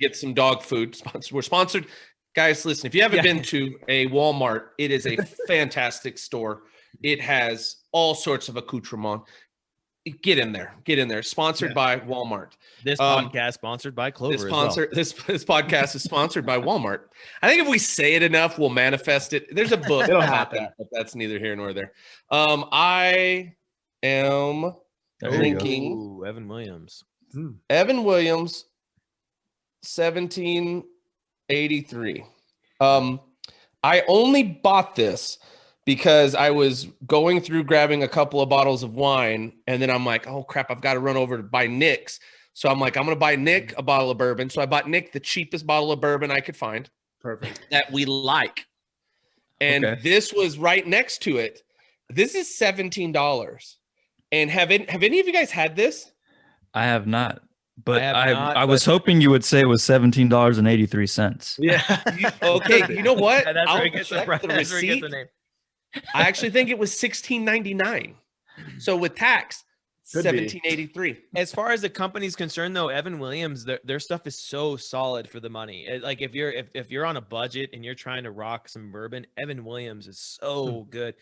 get some dog food. We're sponsored. Guys, listen, if you haven't been to a Walmart, it is a fantastic store. It has all sorts of accoutrement. Get in there. Sponsored by Walmart. This podcast sponsored by Clover. This podcast is sponsored by Walmart. I think if we say it enough, we'll manifest it. There's a book about that, but that's neither here nor there. I am drinking Evan Williams. Evan Williams, 1783. I only bought this because I was going through grabbing a couple of bottles of wine, and then I'm like, oh crap, I've got to run over to buy Nick's. So I'm like, I'm going to buy Nick a bottle of bourbon. So I bought Nick the cheapest bottle of bourbon I could find. Perfect. That we like. And this was right next to it. This is $17. And have any of you guys had this? I have not. But I was hoping you would say it was $17.83. Yeah. Okay. You know what? That's I'll where he gets check the the receipt. name. I actually think it was $16.99. So with tax, $17.83. As far as the company's concerned, though, Evan Williams, their stuff is so solid for the money. Like if you're on a budget and you're trying to rock some bourbon, Evan Williams is so good.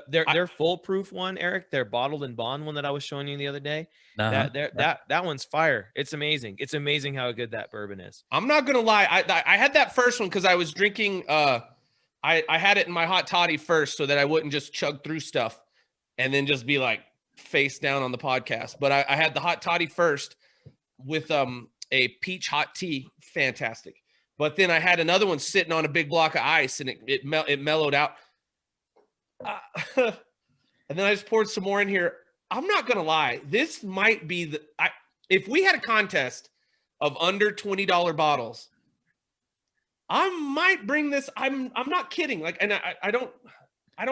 Their foolproof one, Eric, their bottled and bond one that I was showing you the other day. That one's fire. It's amazing. It's amazing how good that bourbon is. I'm not gonna lie. I had that first one because I was drinking. I had it in my hot toddy first so that I wouldn't just chug through stuff and then just be like face down on the podcast. But I had the hot toddy first with a peach hot tea, fantastic. But then I had another one sitting on a big block of ice, and it mellowed out. And then I just poured some more in here. I'm not gonna lie, this might be if we had a contest of under $20 bottles, I might bring this. I'm not kidding. Like, and I don't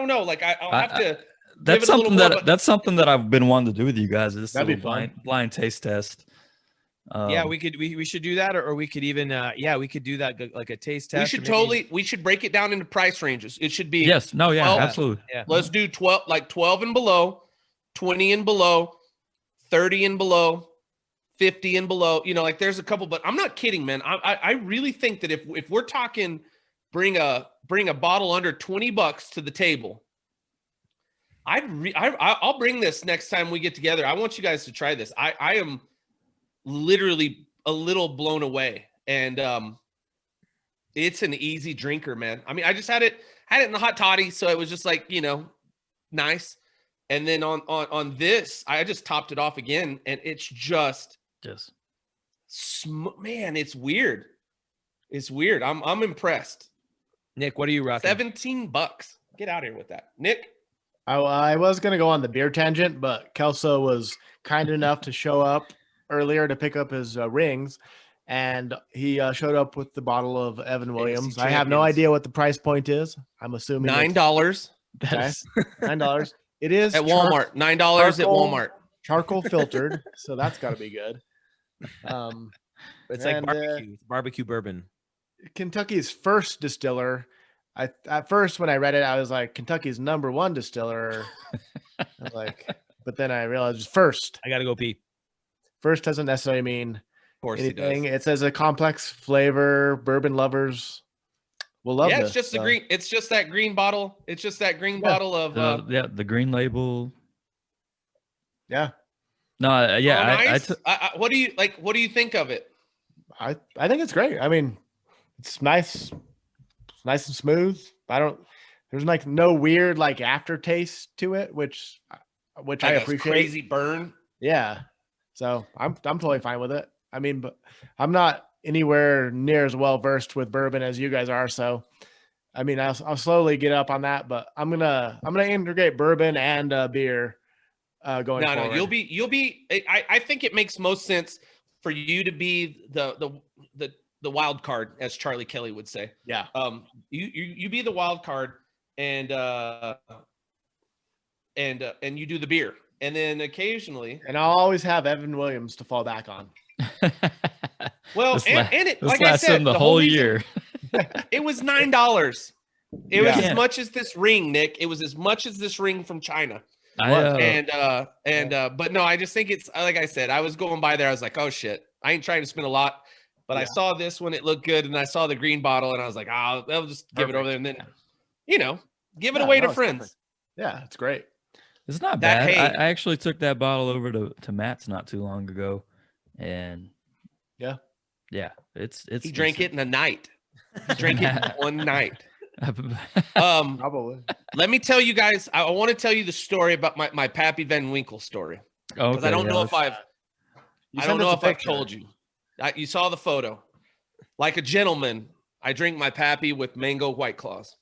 know. Like I'll have to. That's something that I've been wanting to do with you guys. This That'd be fun. Blind taste test. We should do that, or we could even we could do that like a taste test. We should break it down into price ranges. It should be 12, absolutely. Yeah. Let's do 12 and below, 20 and below, 30 and below, 50 and below. You know, like there's a couple, but I'm not kidding, man. I really think that if we're talking bring a bottle under $20 to the table, I'll bring this next time we get together. I want you guys to try this. I am literally a little blown away, and it's an easy drinker, man. I mean, I just had it in the hot toddy, so it was just like, you know, nice. And then on this, I just topped it off again, and it's just man, it's weird. It's weird. I'm impressed. Nick, what are you rocking? $17. Get out of here with that, Nick. I was gonna go on the beer tangent, but Kelso was kind enough to show up earlier to pick up his rings, and he showed up with the bottle of Evan Williams. I have no idea what the price point is. I'm assuming $9. Okay. $9. It is at Walmart. $9 at Walmart. Charcoal filtered, so that's got to be good. It's like barbecue. Barbecue bourbon. Kentucky's first distiller. At first when I read it, I was like, Kentucky's #1 distiller. I was like, but then I realized it's first. I gotta go pee. First doesn't necessarily mean of course anything. It does. It says a complex flavor, bourbon lovers We'll love Yeah, this. it's just the green. It's just that green bottle. It's just that green bottle of. The green label. Yeah. No, yeah. Nice. What do you like? What do you think of it? I think it's great. I mean, it's nice. It's nice and smooth. There's like no weird like aftertaste to it, which Like I a appreciate. Crazy burn. Yeah. So I'm totally fine with it. I mean, but I'm not anywhere near as well versed with bourbon as you guys are. So, I mean, I'll slowly get up on that, but I'm gonna integrate bourbon and beer going forward. No, you'll be. I think it makes most sense for you to be the wild card, as Charlie Kelly would say. Yeah. You be the wild card, and you do the beer, and then occasionally, and I'll always have Evan Williams to fall back on. Well, and it, like I said, the whole year. It was $9. It was as much as this ring, Nick. It was as much as this ring from China. But no, I just think it's like I said. I was going by there. I was like, oh shit, I ain't trying to spend a lot, but I saw this one. It looked good, and I saw the green bottle, and I was like, oh, I'll just give it over there, and then, give it away to friends. Perfect. Yeah, it's great. It's not bad. I actually took that bottle over to Matt's not too long ago, and it's he drank it in a night. He drank it in one night. Probably. Let me tell you guys. I want to tell you the story about my Pappy Van Winkle story. Okay, I don't know if I've told you. You saw the photo. Like a gentleman, I drink my Pappy with mango White Claws.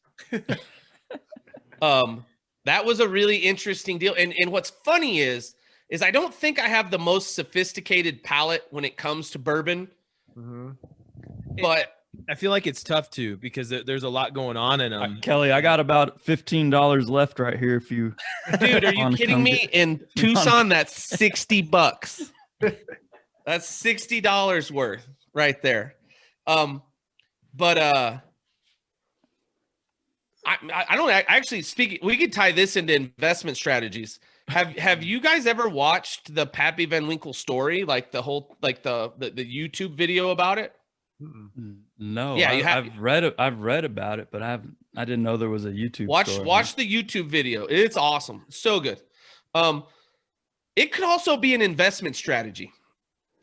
That was a really interesting deal. And what's funny is I don't think I have the most sophisticated palate when it comes to bourbon. Mm-hmm. But I feel like it's tough too because there's a lot going on in them. Kelly, I got about $15 left right here. If you, dude, are you kidding me? In Tucson, that's $60. That's $60 worth right there. I don't actually speak. We could tie this into investment strategies. Have you guys ever watched the Pappy Van Winkle story, like the whole, like the YouTube video about it? No. Yeah, I've read about it, but I didn't know there was a YouTube. Watch the YouTube video. It's awesome. So good. It could also be an investment strategy,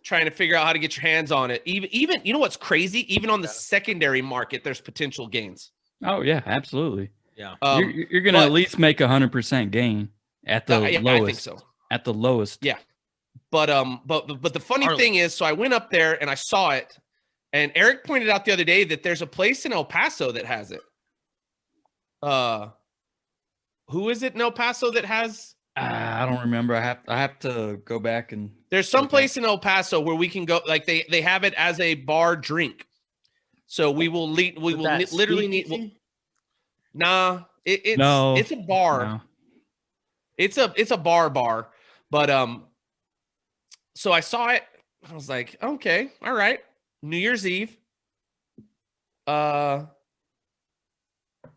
trying to figure out how to get your hands on it. Even you know what's crazy? Even on the secondary market, there's potential gains. Oh yeah, absolutely. Yeah. You're gonna at least make 100% gain at the lowest. I think so. At the lowest. Yeah. But the funny thing is, so I went up there and I saw it, and Eric pointed out the other day that there's a place in El Paso that has it. Who is it in El Paso that has? I don't remember. I have to go back and. There's some place in El Paso where we can go. Like they have it as a bar drink. So we will literally need. Nah, it's a bar. No. It's a bar. But so I saw it. I was like, okay, all right. New Year's Eve. Actually,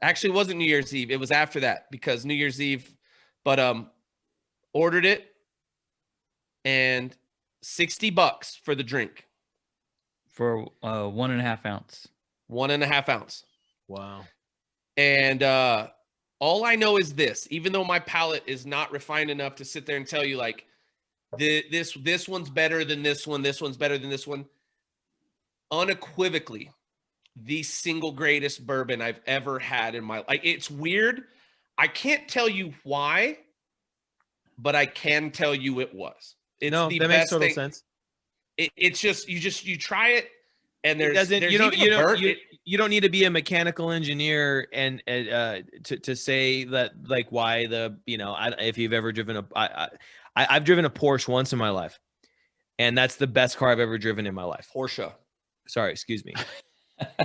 it wasn't New Year's Eve. It was after that because New Year's Eve. But ordered it, and $60 for the drink. For 1.5 ounce. 1.5 ounce. Wow. And all I know is this, even though my palate is not refined enough to sit there and tell you like this one's better than this one's better than this one. Unequivocally, the single greatest bourbon I've ever had in my life. Like, it's weird. I can't tell you why, but I can tell you it was. It's the that best makes total thing. sense. It's just you try it, and there's you don't need to be a mechanical engineer and to say that, like, why if you've ever driven I've driven a Porsche once in my life, and that's the best car I've ever driven in my life. Porsche. Sorry, excuse me. But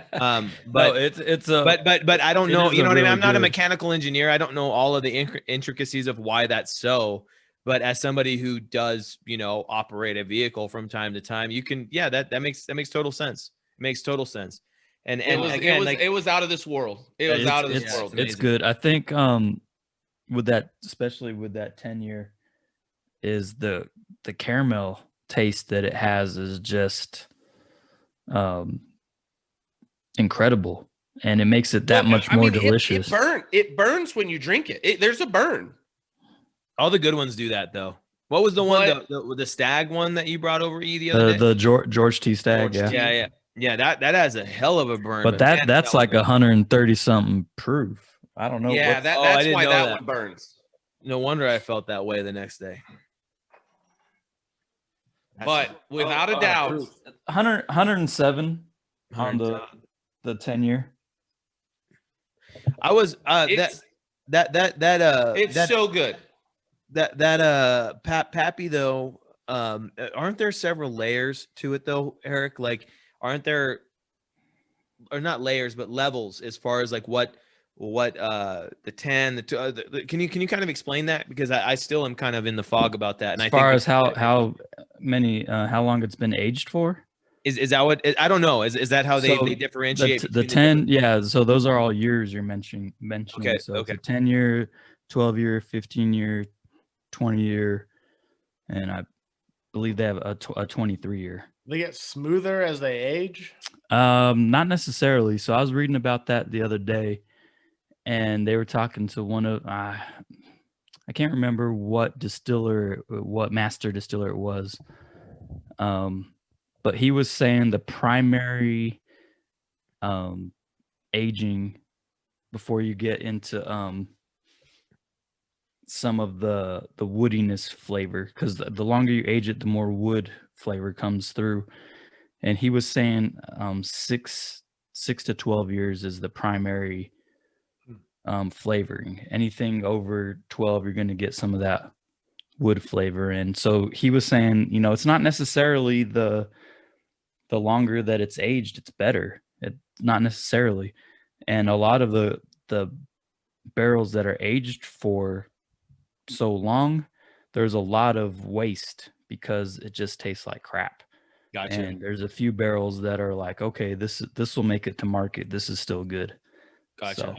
I don't know. You know what I mean? I'm not a good. mechanical engineer. I don't know all of the intricacies of why that's so. But as somebody who does, operate a vehicle from time to time, you can, that makes total sense. It makes total sense. And it was out of this world. It was out of this world. It's good. I think with that, especially with that 10-year, is the caramel taste that it has is just incredible. and it makes it that much more delicious. It burns when you drink it. There's a burn. All the good ones do that though. What was the one, the stag one that you brought over the other day? The George T. Stag, yeah. That has a hell of a burn. But that's like 130 something proof. I don't know. Yeah, that's why that one burns. No wonder I felt that way the next day. But without a doubt, 107 on the 10-year. I was it's so good. Pappy though, aren't there several layers to it though, Eric? Like, aren't there, or not layers, but levels as far as like what the 10, the 2, can you kind of explain that? Because I still am kind of in the fog about that. And as far as how long it's been aged for? Is that what, I don't know. Is that how they differentiate? The 10, yeah. So those are all years you're mentioning. Okay. So it's a 10-year, 12-year, 15-year, 20-year, and I believe they have a 23-year. They get smoother as they age? Not necessarily. So I was reading about that the other day, and they were talking to one of I can't remember what master distiller it was, but he was saying the primary aging before you get into some of the woodiness flavor, because the longer you age it, the more wood flavor comes through. And he was saying 6 to 12 years is the primary flavoring. Anything over 12, you're going to get some of that wood flavor. And so he was saying, it's not necessarily the longer that it's aged, it's better. It's not necessarily. And a lot of the barrels that are aged for so long, there's a lot of waste because it just tastes like crap. Gotcha. And there's a few barrels that are like, okay, this will make it to market. This is still good. Gotcha.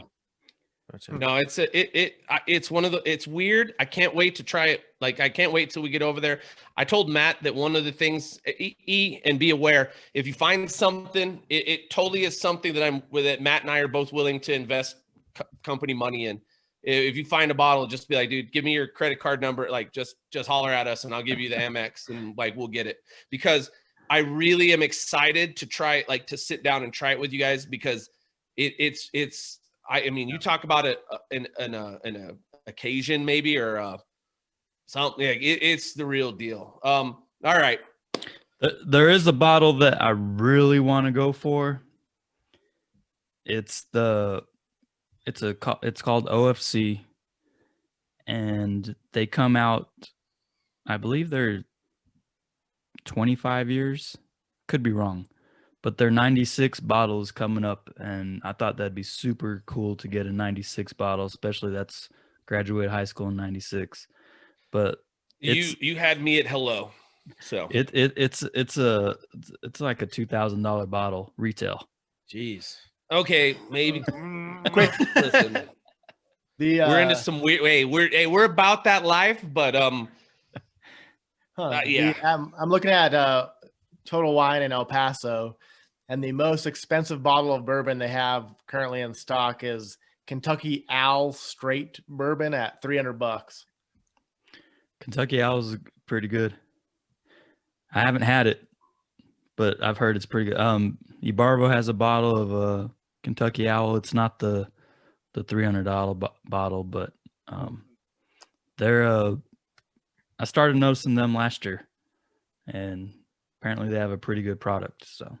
No, it's one of the, it's weird. I can't wait to try it. Like, I can't wait till we get over there. I told Matt that one of the things, and be aware, if you find something, it totally is something that Matt and I are both willing to invest company money in. If you find a bottle, just be like, dude, give me your credit card number. Like, just holler at us and I'll give you the Amex and like, we'll get it. Because I really am excited to try it, like to sit down and try it with you guys, because I mean, you talk about it in a occasion maybe, or something. Like it's the real deal. All right. There is a bottle that I really want to go for. It's called OFC, and they come out, I believe they're 25 years, could be wrong, but they're 96 bottles coming up, and I thought that'd be super cool to get a 96 bottle, especially that's graduate high school in 96. But you had me at hello. So it's like a $2,000 bottle retail. Jeez. Okay, maybe quick. Listen, we're into some weird. We're about that life, but yeah. I'm looking at Total Wine in El Paso, and the most expensive bottle of bourbon they have currently in stock is Kentucky Owl Straight Bourbon at $300. Kentucky Owl is pretty good. I haven't had it, but I've heard it's pretty good. Ebarbo has a bottle of Kentucky Owl. It's not the $300 bottle, but they're I started noticing them last year, and apparently they have a pretty good product. So,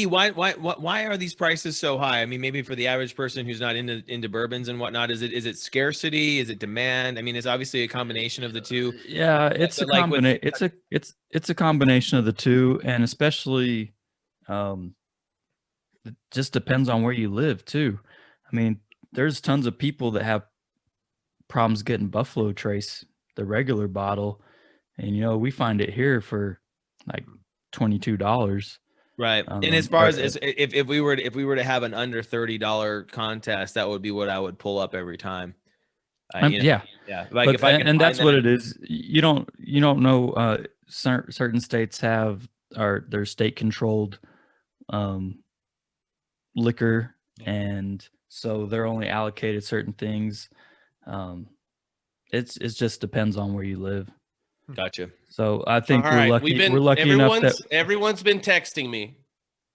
why are these prices so high? I mean, maybe for the average person who's not into bourbons and whatnot, is it scarcity? Is it demand? I mean, it's obviously a combination of the two. Yeah, it's it's a combination of the two, and especially it just depends on where you live too. I mean, there's tons of people that have problems getting Buffalo Trace, the regular bottle, and we find it here for like $22. Right. And as far as if we were to have an under $30 contest, that would be what I would pull up every time. Yeah. Like, and that's what it is. You don't know. Certain states have they're state controlled liquor and so they're only allocated certain things. It just depends on where you live. Gotcha. So I think All we're right. lucky. We're lucky enough that everyone's been texting me.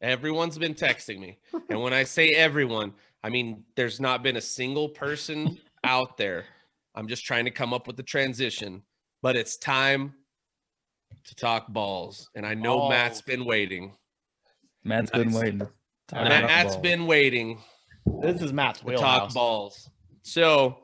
Everyone's been texting me. And when I say everyone, I mean there's not been a single person out there. I'm just trying to come up with the transition, but it's time to talk balls. And I know Matt's been waiting. Matt's been waiting. Matt's been waiting. This is Matt's to wheelhouse. talk balls. So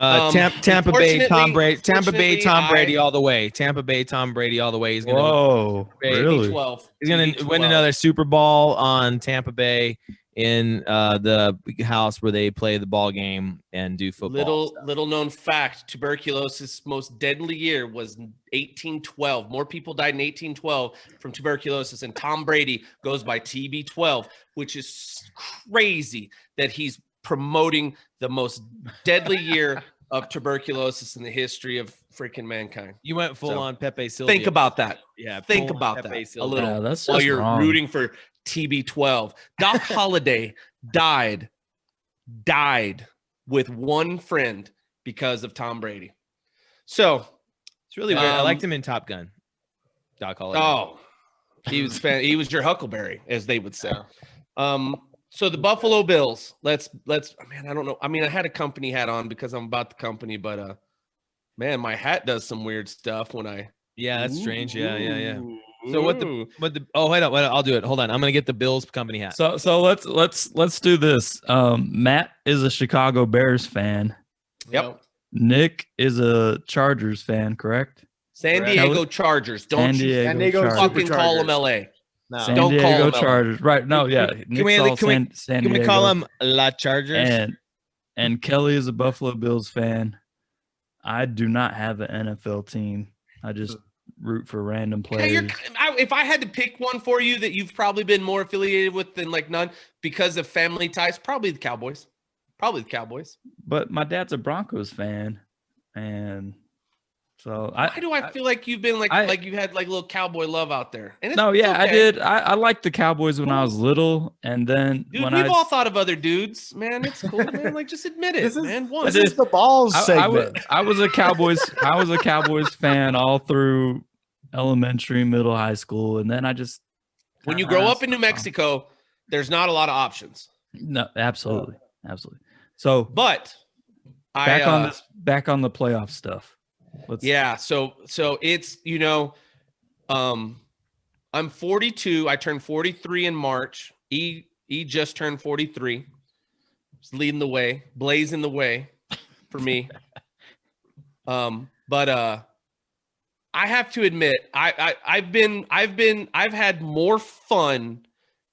Tampa Bay, Tom Brady. Tampa Bay, Tom Brady I- all the way. Tampa Bay, Tom Brady all the way. He's gonna. Whoa, really? TB12. He's gonna TB12. win another Super Bowl on Tampa Bay in the house where they play the ball game and do football. Little known fact: tuberculosis' most deadly year was 1812. More people died in 1812 from tuberculosis, and Tom Brady goes by TB12, which is crazy that he's promoting the most deadly year of tuberculosis in the history of freaking mankind. You went full So, on Pepe Silvia. Think about that. Yeah, Think full about Pepe that a Silvia. little Yeah, that's while just you're wrong. rooting for TB12. Doc Holliday died with one friend because of Tom Brady. So It's really weird. I liked him in Top Gun. Doc Holliday. Oh, he was your Huckleberry, as they would say. So the Buffalo Bills. Let's. Man, I don't know. I mean, I had a company hat on because I'm about the company, but man, my hat does some weird stuff when I. Yeah, that's strange. Yeah. So what the wait up, I'll do it. Hold on. I'm gonna get the Bills company hat. So let's do this. Matt is a Chicago Bears fan. Yep. Nick is a Chargers fan, correct? San Diego Chargers. Don't you San Diego Chargers. fucking call them Superchargers. LA. No. San Don't call Diego them LA. Chargers. Right. No, yeah. Can we call them La Chargers? And Kelly is a Buffalo Bills fan. I do not have an NFL team. I just root for random players. If I had to pick one for you that you've probably been more affiliated with than like none because of family ties, probably the Cowboys. But my dad's a Broncos fan, and so Why do I feel like you've been like you had like little cowboy love out there? And it's I okay. did. I liked the Cowboys when I was little, and then Dude, when we've all thought of other dudes, man. It's cool, man. Like, just admit it, man. This is the balls segment. I was a Cowboys fan all through elementary, middle, high school, and then I just When you grow up in New Mexico, there's not a lot of options. No, absolutely. So, But back on the playoff stuff. So it's I'm 42. I turned 43 in March. E just turned 43. He's leading the way, blazing the way for me. But I have to admit, I've had more fun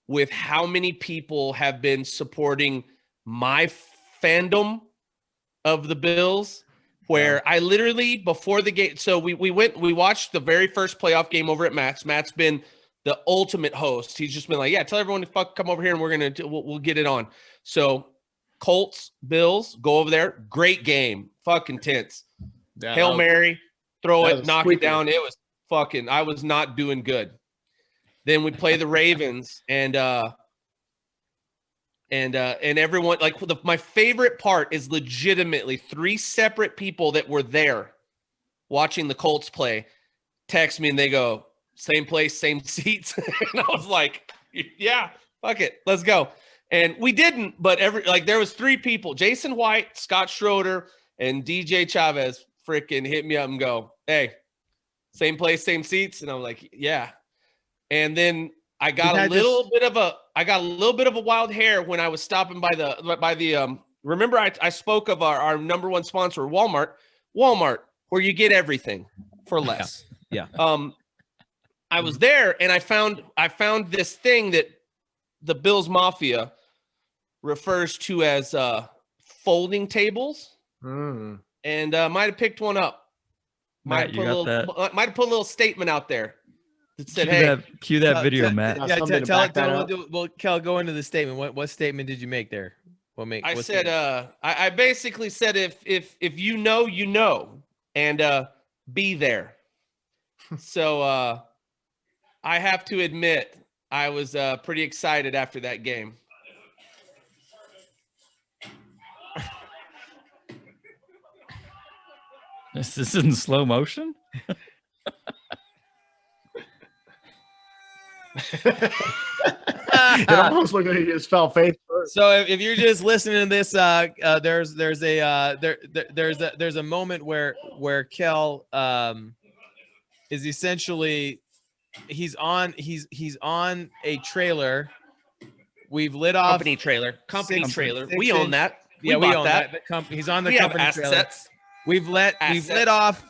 with how many people have been supporting my fandom of the Bills. Where I literally before the game, so we watched the very first playoff game over at Matt's. Matt's been the ultimate host. He's just been like, yeah, tell everyone to come over here and we'll get it on. So Colts, Bills, go over there. Great game, fucking tense. Hail Mary, throw it, knock it down. It was fucking. I was not doing good. Then we play the Ravens and everyone my favorite part is legitimately 3 separate people that were there watching the Colts play text me and they go, same place, same seats. And I was like, yeah, fuck it. Let's go. And we didn't, but there was 3 people, Jason White, Scott Schroeder, and DJ Chavez freaking hit me up and go, hey, same place, same seats. And I'm like, yeah. And then I got a little bit of a wild hair when I was stopping by the remember I spoke of our number one sponsor, Walmart, where you get everything for less. Yeah. I was there and I found this thing that the Bills Mafia refers to as folding tables. And might have picked one up. Matt, you got that? Might have put a little statement out there. It said, cue that video, Matt. Well, Kel, go into the statement. What statement did you make there? I basically said, if you know, and be there. So I have to admit, I was pretty excited after that game. Is this in slow motion? It almost looked like he just fell face first. So if you're just listening to this, there's a moment where Kel is essentially he's on a trailer. We've lit off Company trailer. We 6 own that. Yeah, we own that. He's on the We have company trailer. assets. We've lit off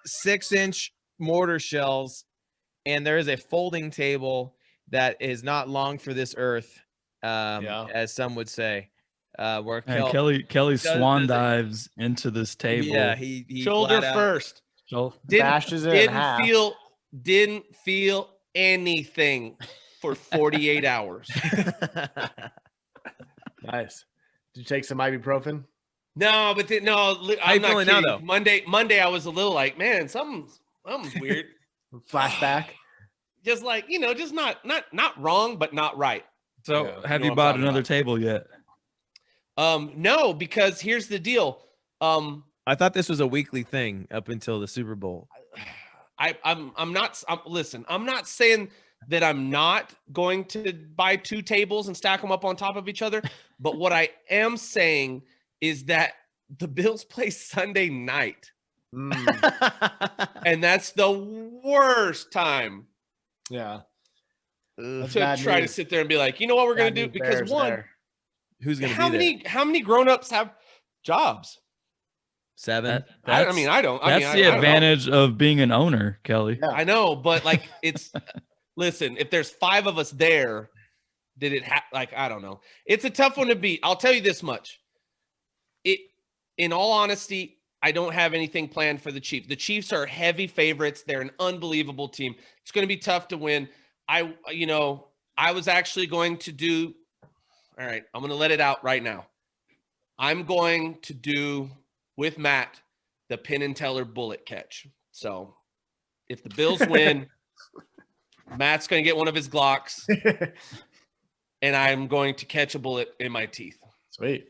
6-inch mortar shells, and there is a folding table that is not long for this earth, as some would say. Where Kelly swan dives into this table. Yeah, he shoulder first. Bashes it in half. Didn't feel anything for 48 hours. Nice. Did you take some ibuprofen? No, but I'm not feeling now, kidding. though? Monday, I was a little like, man, something's weird. Flashback. Just like, just not wrong, but not right. So have you bought another table yet? No, because here's the deal. I thought this was a weekly thing up until the Super Bowl. Listen, I'm not saying that I'm not going to buy 2 tables and stack them up on top of each other. But what I am saying is that the Bills play Sunday night. And that's the worst time. Yeah. To try to sit there and be like, you know what we're going to do? Because who's going to be there? How many grown-ups have jobs? 7. I don't. That's the advantage of being an owner, Kelly. Yeah. I know, but like it's listen, if there's 5 of us there, did it I don't know. It's a tough one to beat. I'll tell you this much. In all honesty, I don't have anything planned for the Chiefs. The Chiefs are heavy favorites. They're an unbelievable team. It's going to be tough to win. I was actually going to do, all right, I'm going to let it out right now. I'm going to do with Matt the Penn and Teller bullet catch. So if the Bills win, Matt's going to get one of his Glocks, and I'm going to catch a bullet in my teeth. Sweet.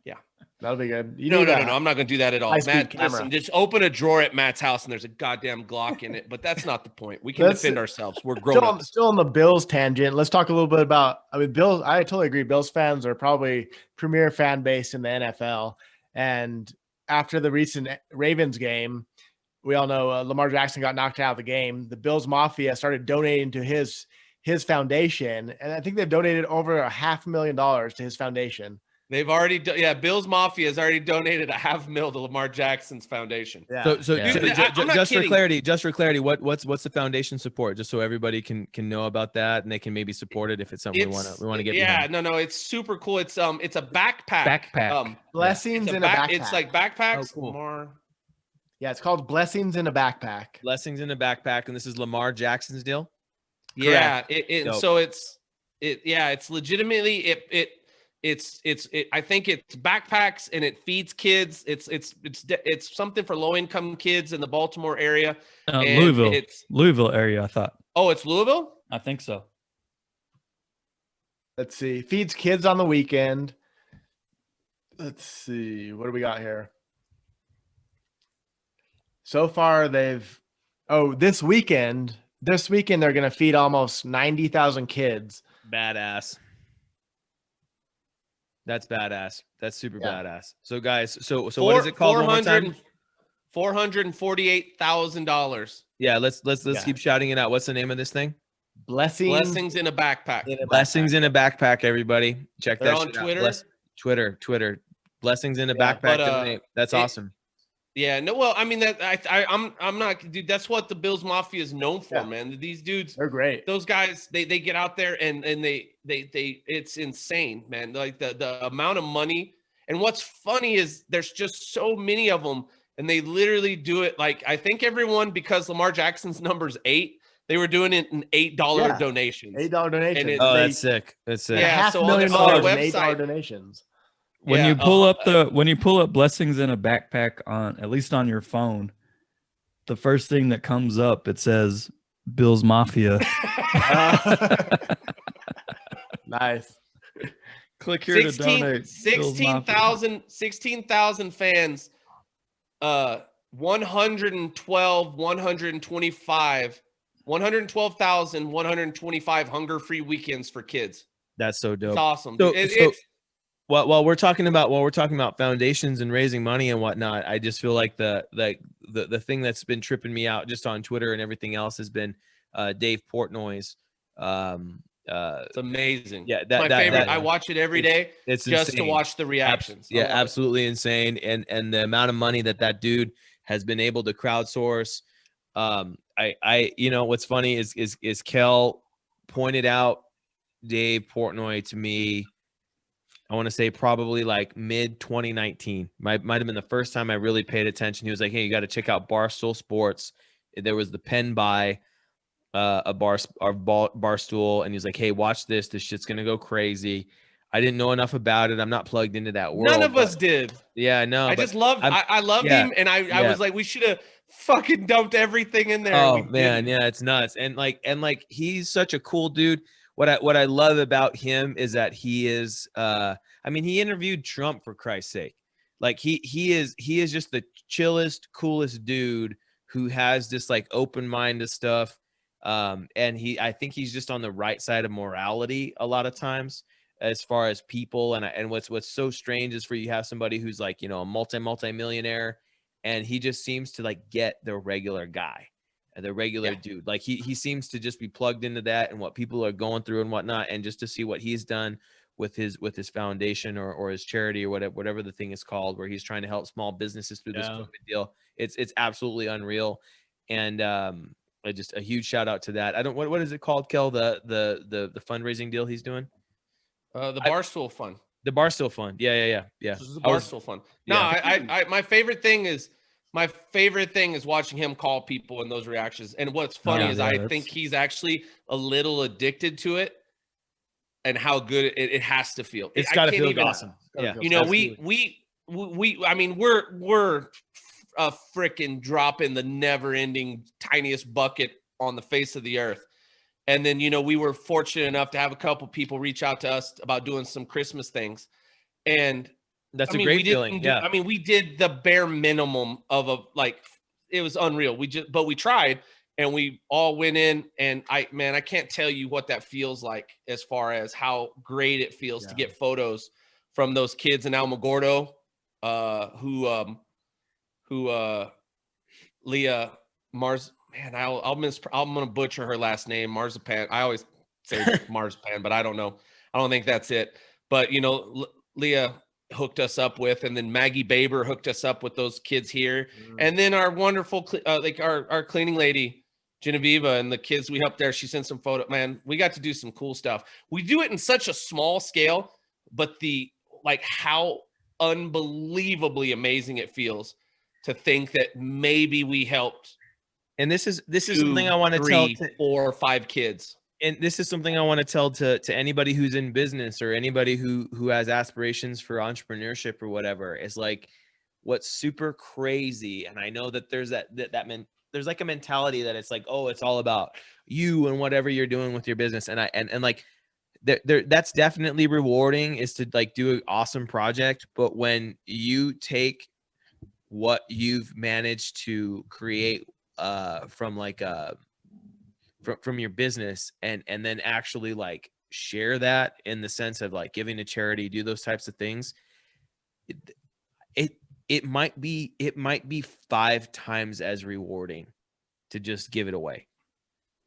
Yeah. That'll be good. No. I'm not going to do that at all. Matt, listen, just open a drawer at Matt's house and there's a goddamn Glock in it. But that's not the point. We can defend ourselves. We're grown up. Still on the Bills tangent. Let's talk a little bit about, Bills. I totally agree. Bills fans are probably premier fan base in the NFL. And after the recent Ravens game, we all know Lamar Jackson got knocked out of the game. The Bills Mafia started donating to his foundation. And I think they've donated over $500,000 to his foundation. They've already, Bills Mafia has already donated $500,000 to Lamar Jackson's foundation. Yeah. So just for clarity, what's the foundation support? Just so everybody can know about that and they can maybe support it if it's something we want to get. Yeah, behind. No, it's super cool. It's a backpack. Blessings in a backpack. It's like backpacks. Oh, cool. Yeah, it's called Blessings in a Backpack. Blessings in a Backpack, and this is Lamar Jackson's deal. Yeah, so it's legitimately I think it's backpacks and it feeds kids. It's something for low income kids in the Baltimore area. Louisville area, I thought. Oh, it's Louisville? I think so. Let's see. Feeds kids on the weekend. Let's see. What do we got here? So far this weekend they're going to feed almost 90,000 kids. Badass. That's badass. That's super badass. So guys, so what is it called one more time? $448,000. Yeah, let's keep shouting it out. What's the name of this thing? Blessings in a backpack. Blessings in a backpack, everybody. Check They're that on shit Twitter. out. Twitter. Blessings in a backpack. That's awesome. Yeah, no, well, I mean I'm not, dude. That's what the Bills Mafia is known for, man. These dudes, they're great. Those guys, they get out there and they it's insane, man. Like the amount of money. And what's funny is there's just so many of them, and they literally do it. Like I think everyone, because Lamar Jackson's number's 8, they were doing it in $8 donations. $8 donations. That's sick. That's sick. Yeah, so on their website, $8 donations. When you pull up Blessings in a Backpack on, at least on your phone, the first thing that comes up, it says Bills Mafia. Nice. Click here to donate. 16,000 fans 112,125 hunger-free weekends for kids. That's so dope. It's awesome. So, It's while we're talking about foundations and raising money and whatnot, I just feel like the thing that's been tripping me out just on Twitter and everything else has been Dave Portnoy's. It's amazing. Yeah, my favorite. I watch it every day. It's just insane. to watch the reactions. Absolutely insane. And the amount of money that dude has been able to crowdsource. What's funny is Kel pointed out Dave Portnoy to me. I want to say probably like mid 2019. Might have been the first time I really paid attention. He was like, "Hey, you got to check out Barstool Sports." There was the pen by Barstool, and he's like, "Hey, watch this. This shit's gonna go crazy." I didn't know enough about it. I'm not plugged into that world. None of us did. Yeah, no. I just loved. I loved him, and I was like, we should have fucking dumped everything in there. Oh man, yeah, it's nuts. And he's such a cool dude. What I love about him is that he is he interviewed Trump, for Christ's sake. Like he is just the chillest, coolest dude who has this like open mind to stuff. And I think he's just on the right side of morality a lot of times as far as people. And what's so strange is for you have somebody who's like, you know, a multi-millionaire, and he just seems to like get the regular guy. The regular dude, like he seems to just be plugged into that and what people are going through and whatnot, and just to see what he's done with his foundation or his charity or whatever the thing is called, where he's trying to help small businesses through this COVID deal. It's absolutely unreal, and just a huge shout out to that. I don't what is it called, Kel? The fundraising deal he's doing. The Barstool Fund. The Barstool Fund. Yeah. This is the Barstool Fund. No, I my favorite thing is watching him call people in those reactions. And what's funny is I think he's actually a little addicted to it, and how good it has to feel. It's got to feel awesome. Yeah. You know, we I mean, we're a freaking drop in the never-ending tiniest bucket on the face of the earth. And then, you know, we were fortunate enough to have a couple people reach out to us about doing some Christmas things. And that's a great feeling. We did the bare minimum of it was unreal. But we tried, and we all went in, and I can't tell you what that feels like as far as how great it feels to get photos from those kids in Alamogordo, who Leah Mars, man, I'm going to butcher her last name, Marzipan. I always say Marzipan, but I don't know. I don't think that's it. But, you know, Leah hooked us up with, and then Maggie Baber hooked us up with those kids here. And then our wonderful, our cleaning lady, Genevieve, and the kids we helped there, she sent some photo. Man, we got to do some cool stuff. We do it in such a small scale, but how unbelievably amazing it feels to think that maybe we helped. And this is something I want to tell 4 or 5 kids. And this is something I want to tell to anybody who's in business or anybody who has aspirations for entrepreneurship or whatever. Is like, what's super crazy. And I know that there's there's like a mentality that it's like, oh, it's all about you and whatever you're doing with your business. And like that's definitely rewarding, is to like do an awesome project. But when you take what you've managed to create from your business and then actually like share that in the sense of like giving to charity, do those types of things, it might be 5 times as rewarding to just give it away.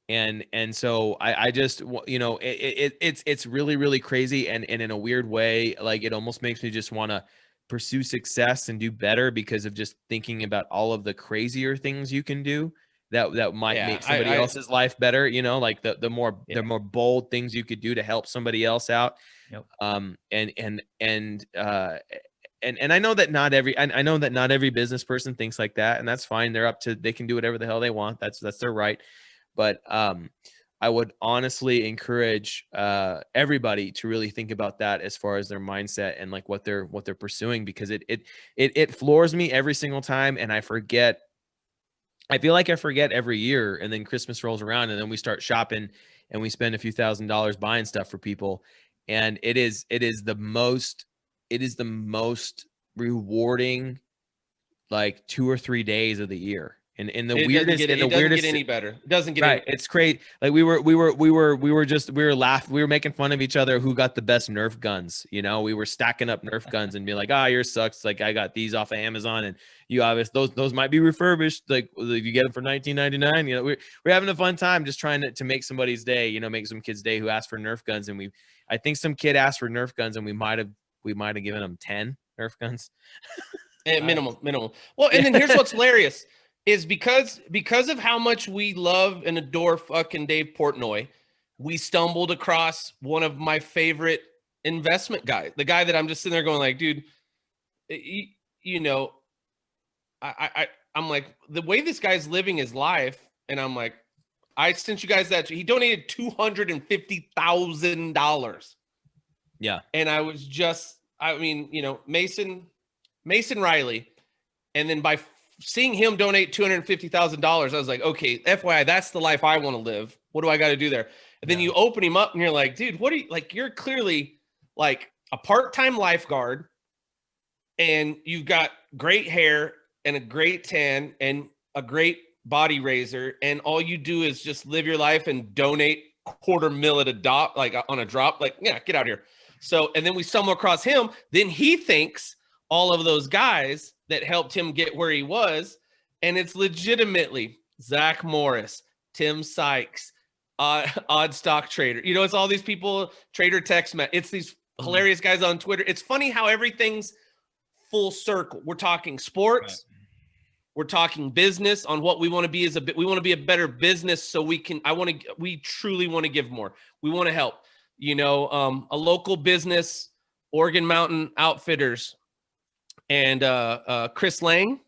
And so I just, you know, it's really, really crazy. And in a weird way, like it almost makes me just want to pursue success and do better because of just thinking about all of the crazier things you can do that might make somebody else's life better, you know, like the more bold things you could do to help somebody else out. Yep. And I know that not every business person thinks like that, and that's fine. They can do whatever the hell they want. That's their right. But I would honestly encourage everybody to really think about that as far as their mindset and like what they're pursuing, because it floors me every single time, and I feel like I forget every year, and then Christmas rolls around, and then we start shopping and we spend a few $1,000s buying stuff for people. And it is the most rewarding like 2 or 3 days of the year. And in the It weirdest, doesn't get any better. It doesn't get right. It's great. Like we were laughing. We were making fun of each other who got the best Nerf guns. You know, we were stacking up Nerf guns and being like, yours sucks. Like I got these off of Amazon, and you obviously those might be refurbished. Like you get them for $19.99. You know, we're having a fun time just trying to make somebody's day. You know, make some kid's day who asked for Nerf guns, and I think some kid asked for Nerf guns, and we might have given them 10 Nerf guns. Minimum. Well, and then here's what's hilarious. Is because of how much we love and adore fucking Dave Portnoy, we stumbled across one of my favorite investment guys. The guy that I'm just sitting there going like, dude, you know, I'm like, the way this guy's living his life, and I'm like, I sent you guys that. He donated $250,000. Yeah. And I was just, I mean, you know, Mason Riley, and then by seeing him donate $250,000, I was like, okay, FYI, that's the life I want to live. What do I got to do there? And then you open him up and you're like, dude, what are you like? You're clearly like a part-time lifeguard, and you've got great hair and a great tan and a great body raiser. And all you do is just live your life and donate $250,000 at a drop, like on a drop, like, yeah, get out here. So, and then we stumble across him. Then he thinks all of those guys that helped him get where he was, and it's legitimately Zach Morris, Tim Sykes, Odd Stock Trader. You know, it's all these people, Trader Text. It's these hilarious guys on Twitter. It's funny how everything's full circle. We're talking sports. Right. We're talking business on what we want to be we want to be a better business so we truly want to give more. We want to help, you know, a local business, Oregon Mountain Outfitters, and Chris Lang,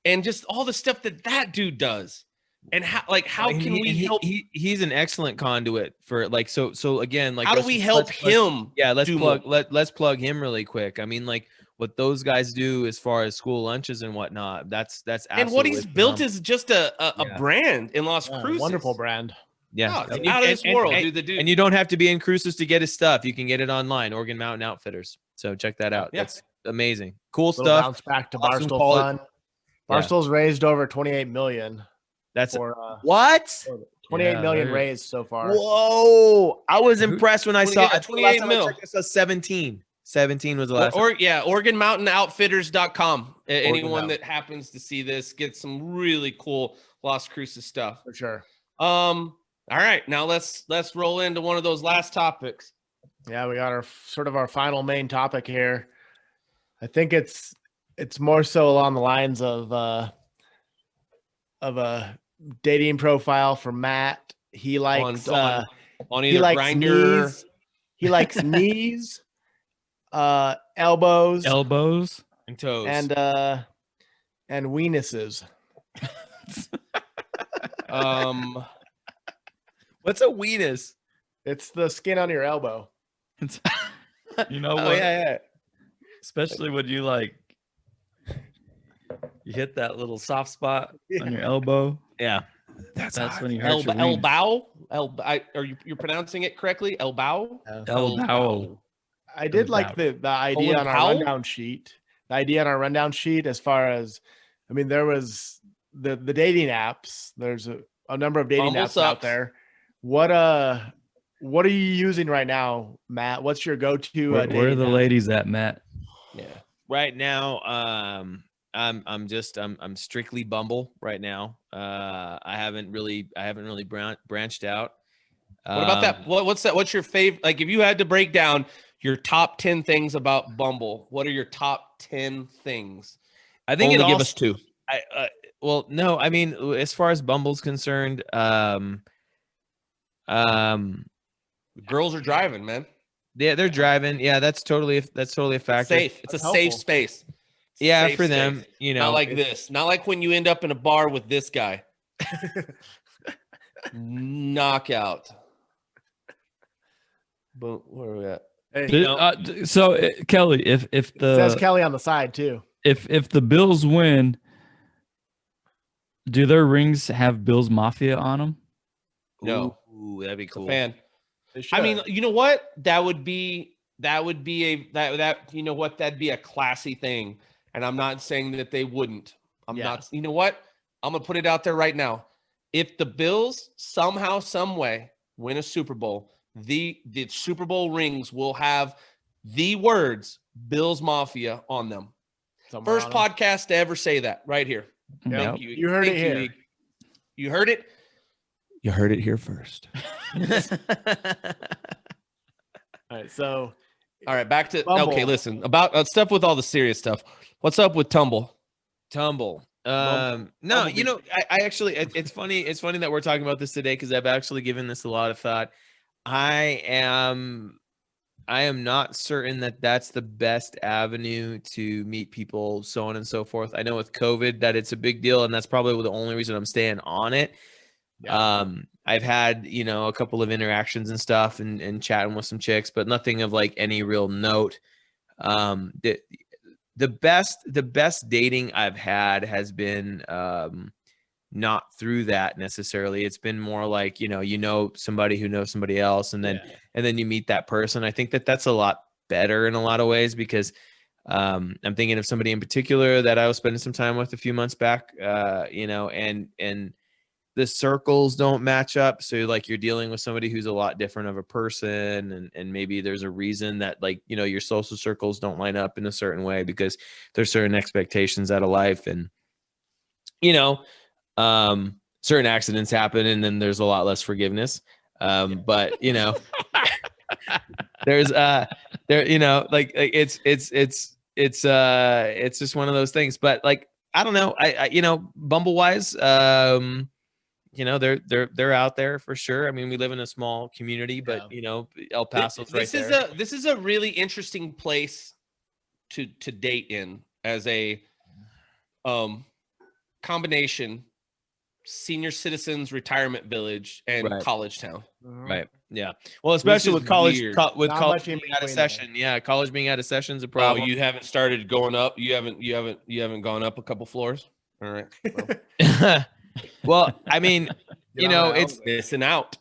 and just all the stuff that dude does, and how can we help? He's an excellent conduit for so again, like, how do we help him? Let's plug him really quick. I mean, like what those guys do as far as school lunches and whatnot. That's absolutely, and what he's built is just a brand in Las Cruces. Wonderful brand. Yeah, it's out of this world, dude. The dude, and you don't have to be in Cruces to get his stuff. You can get it online, Oregon Mountain Outfitters. So check that out. Yeah. That's amazing, cool Little stuff. Bounce back to Barstool Fun. Barstool's raised over 28 million. That's what? 28 million raised so far. Whoa! I was impressed when I saw 28 mil. I saw 17. 17 was the last. OregonMountainOutfitters.com. Anyone that happens to see this gets some really cool Las Cruces stuff for sure. All right, now let's roll into one of those last topics. Yeah, we got our final main topic here. I think it's more so along the lines of a dating profile for Matt. He likes on either Grindr. Knees. He likes knees, elbows, and toes, and weenuses. What's a weenus? It's the skin on your elbow. You know what? Yeah. Especially when you hit that little soft spot on your elbow. Yeah, that's when you hurt your elbow. You're pronouncing it correctly? Elbow. Elbow. I did like the idea on our rundown sheet. The idea on our rundown sheet, as far as, I mean, there was the dating apps. There's a number of dating apps out there. What are you using right now, Matt? What's your go-to? Where are the ladies at, Matt? Yeah. Right now, I'm strictly Bumble right now. I haven't really branched out. What about that? What's that? What's your favorite? Like, if you had to break down your top 10 things about Bumble, what are your top 10 things? I think it'll give us two. Well, no, I mean, as far as Bumble's concerned, girls are driving, man. Yeah, they're driving. Yeah, that's totally a factor. Safe. It's a safe space. Yeah, for them, you know. Not like this. Not like when you end up in a bar with this guy. Knockout. But where are we at? Hey, so Kelly, if it says Kelly on the side too. If the Bills win, do their rings have Bills Mafia on them? No. Ooh, that'd be cool. Fan. I mean, you know what? That'd be a classy thing And I'm not saying that they wouldn't. I'm Yeah. not, you know what? I'm going to put it out there right now. If the Bills somehow, some way win a Super Bowl, the Super Bowl rings will have the words Bills Mafia on them. Somewhere First on 'em. podcast to ever say that right here. Yep. Thank you. You heard Thank it you, here. Ig. You heard it? You heard it here first. All right, so All right, back to Bumble. okay. Listen about stuff with all the serious stuff. What's up with Tumble? Tumble. Bumble. No, Bumblebee. you know, I actually, it's funny. It's funny that we're talking about this today because I've actually given this a lot of thought. I am not certain that that's the best avenue to meet people, so on and so forth. I know with COVID that it's a big deal, and that's probably the only reason I'm staying on it. Yeah. I've had, you know, a couple of interactions and stuff and chatting with some chicks, but nothing of like any real note. The best dating I've had has been not through that necessarily. It's been more like, you know somebody who knows somebody else, and then you meet that person. I think that that's a lot better in a lot of ways because I'm thinking of somebody in particular that I was spending some time with a few months back, you know, and the circles don't match up. So like you're dealing with somebody who's a lot different of a person, and maybe there's a reason that, like, you know, your social circles don't line up in a certain way because there's certain expectations out of life, and, you know, certain accidents happen and then there's a lot less forgiveness. But you know, there's you know, like it's just one of those things. But like, I don't know, I you know, Bumble wise, you know, they're out there for sure. I mean, we live in a small community, but you know, El Paso's right there. This is a really interesting place to date in as a combination senior citizens retirement village and Right. college town. Right. Yeah. Well, especially is with college, weird. with Not college much in being out of between there. session. Yeah, college being out of session is a Oh, problem. you haven't started going up. You haven't gone up a couple floors. All right. Well, Well, I mean, Get you on know, that it's missing out.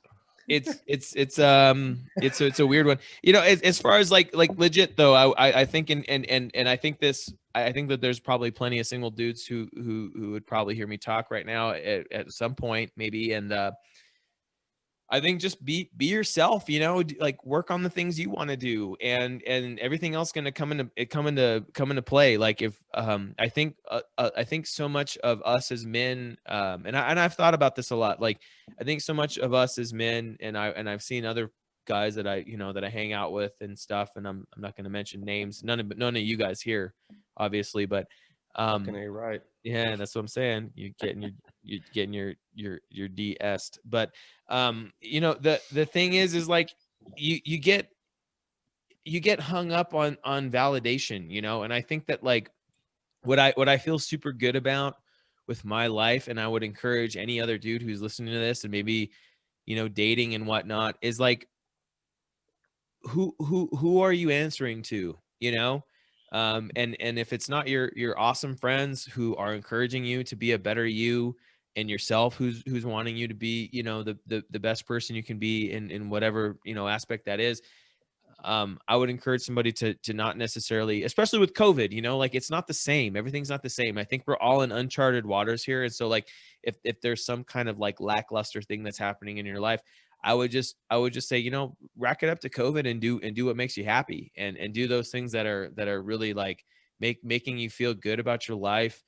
it's a weird one. You know, as far as like legit though, I think and I think that there's probably plenty of single dudes who would probably hear me talk right now at some point maybe, and I think just be yourself, you know, like work on the things you want to do, and everything else going to come into play. Like if I think so much of us as men, and I've thought about this a lot. Like I think so much of us as men, and I've seen other guys that I hang out with and stuff, and I'm not going to mention names. None of you guys here, obviously, but Right. yeah, that's what I'm saying. You're getting your DS, but you know, the thing is like you get hung up on validation, you know, and I think that like what I feel super good about with my life, and I would encourage any other dude who's listening to this and maybe, you know, dating and whatnot, is like who are you answering to, you know? And if it's not your awesome friends who are encouraging you to be a better you, and yourself who's wanting you to be, you know, the best person you can be in whatever, you know, aspect that is, I would encourage somebody to not necessarily, especially with COVID, you know, like it's not the same. Everything's not the same. I think we're all in uncharted waters here. And so like if there's some kind of like lackluster thing that's happening in your life, I would just say, you know, rack it up to COVID and do what makes you happy, and do those things that are really like making you feel good about your life.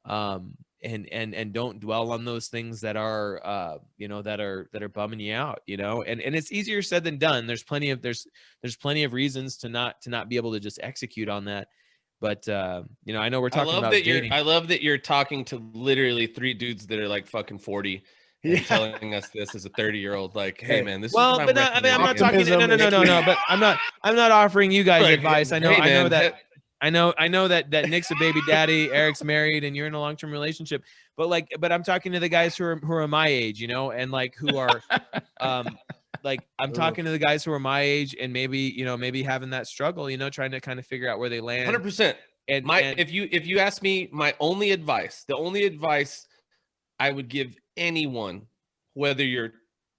And don't dwell on those things that are you know, that are bumming you out, you know, and it's easier said than done. There's plenty of reasons to not be able to just execute on that. But you know, I know we're talking about dating. I love that you're talking to literally 3 dudes that are like fucking 40 and telling us this as a 30-year-old, like, hey man, this is my but I mean, I'm not talking recommendation. no, but I'm not offering you guys Like, advice. I know hey, I know man, that I know that Nick's a baby daddy, Eric's married, and you're in a long-term relationship. But I'm talking to the guys who are my age, you know, and like who are like I'm talking to the guys who are my age and maybe having that struggle, you know, trying to kind of figure out where they land. 100%. And if you ask me, the only advice I would give anyone, whether you're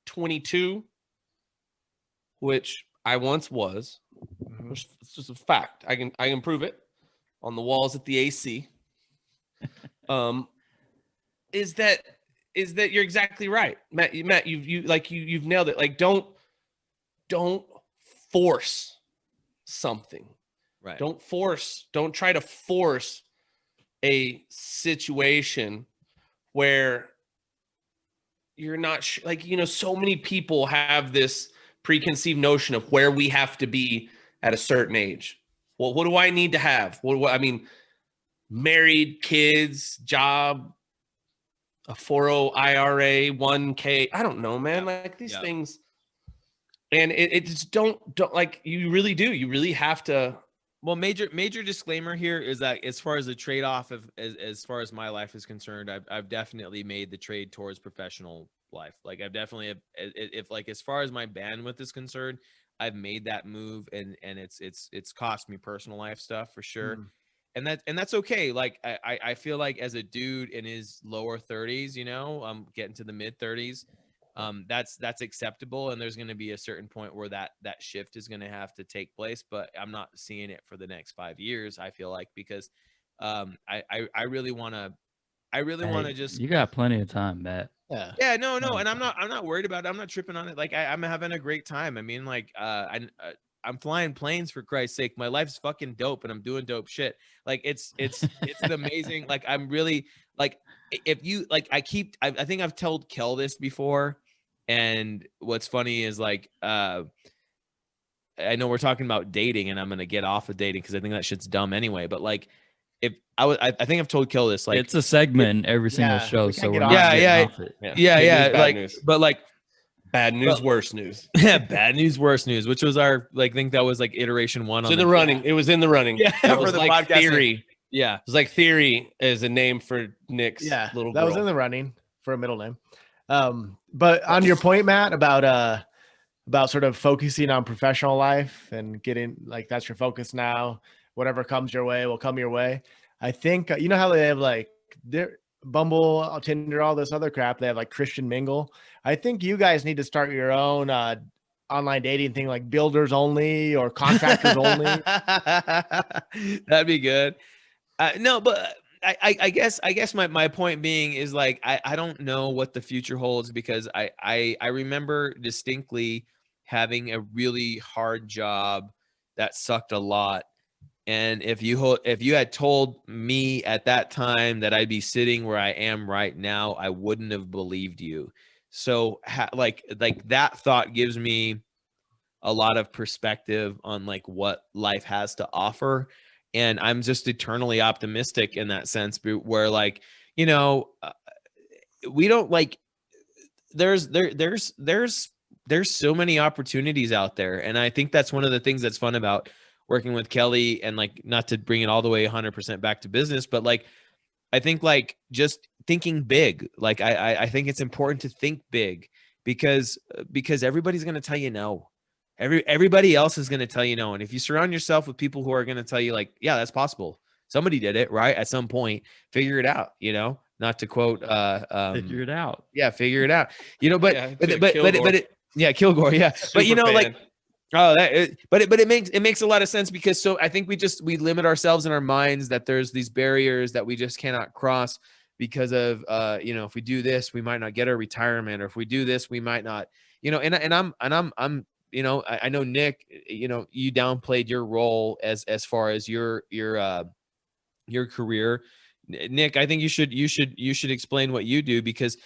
22, which I once was, it's just a fact. I can prove it. on the walls at the AC, is that you're exactly right, Matt. You've nailed it. Like, don't force something. Right. Don't try to force a situation where you're not so many people have this preconceived notion of where we have to be at a certain age. Well, what do I need to have? I mean, married, kids, job, a 401 IRA, 1K. I don't know, man. Like these things. And it just don't like, you really do. You really have to. Well, major disclaimer here is that as far as the trade-off of as far as my life is concerned, I've definitely made the trade towards professional life. Like I've definitely, if like as far as my bandwidth is concerned, I've made that move, and it's cost me personal life stuff for sure. And that's okay. Like I feel like as a dude in his lower 30s, I'm getting to the mid 30s. That's acceptable, and there's going to be a certain point where that shift is going to have to take place, but I'm not seeing it for the next 5 years. I feel like, because I really want to just, you got plenty of time, Matt. Yeah, no, and I'm not worried about it. I'm not tripping on it. Like I'm having a great time. I mean, like I'm flying planes, for Christ's sake. My life's fucking dope, and I'm doing dope shit. Like it's an amazing. Like I'm really like, if you like, I think I've told Kel this before. And what's funny is like, I know we're talking about dating, and I'm going to get off of dating because I think that shit's dumb anyway. But like, if I think I've told Kel this, like, it's a segment every single show. So we're not yeah. Like, news. But like, bad news, worse news. Yeah, bad news, worse news, which was our, like, I think that was like iteration 1. It was in the running. Yeah, it for was the like podcast. Theory. Yeah, it was like Theory as a name for Nick's little girl. That was in the running for a middle name. But on your point, Matt, about sort of focusing on professional life and getting, like, that's your focus now. Whatever comes your way will come your way. I think, you know how they have like their Bumble, Tinder, all this other crap. They have like Christian Mingle. I think you guys need to start your own online dating thing, like builders only or contractors only. That'd be good. No, but I guess my point being is, like, I don't know what the future holds, because I remember distinctly having a really hard job that sucked a lot. And if you had told me at that time that I'd be sitting where I am right now, I wouldn't have believed you. So like that thought gives me a lot of perspective on like what life has to offer. And I'm just eternally optimistic in that sense, where, like, we don't, like, there's so many opportunities out there. And I think that's one of the things that's fun about working with Kelly, and, like, not to bring it all the way 100% back to business, but, like, I think, like, just thinking big, like, I think it's important to think big, because everybody's going to tell you no. Everybody else is going to tell you no. And if you surround yourself with people who are going to tell you, like, yeah, that's possible, somebody did it, right, at some point, figure it out, not to quote figure it out. Yeah, figure it out. Kilgore, yeah. Super but fan. like, but it makes a lot of sense, because so I think we limit ourselves in our minds that there's these barriers that we just cannot cross because of if we do this, we might not get our retirement, or if we do this, we might not, and I'm I know, Nick, you downplayed your role as far as your career. Nick, I think you should explain what you do, because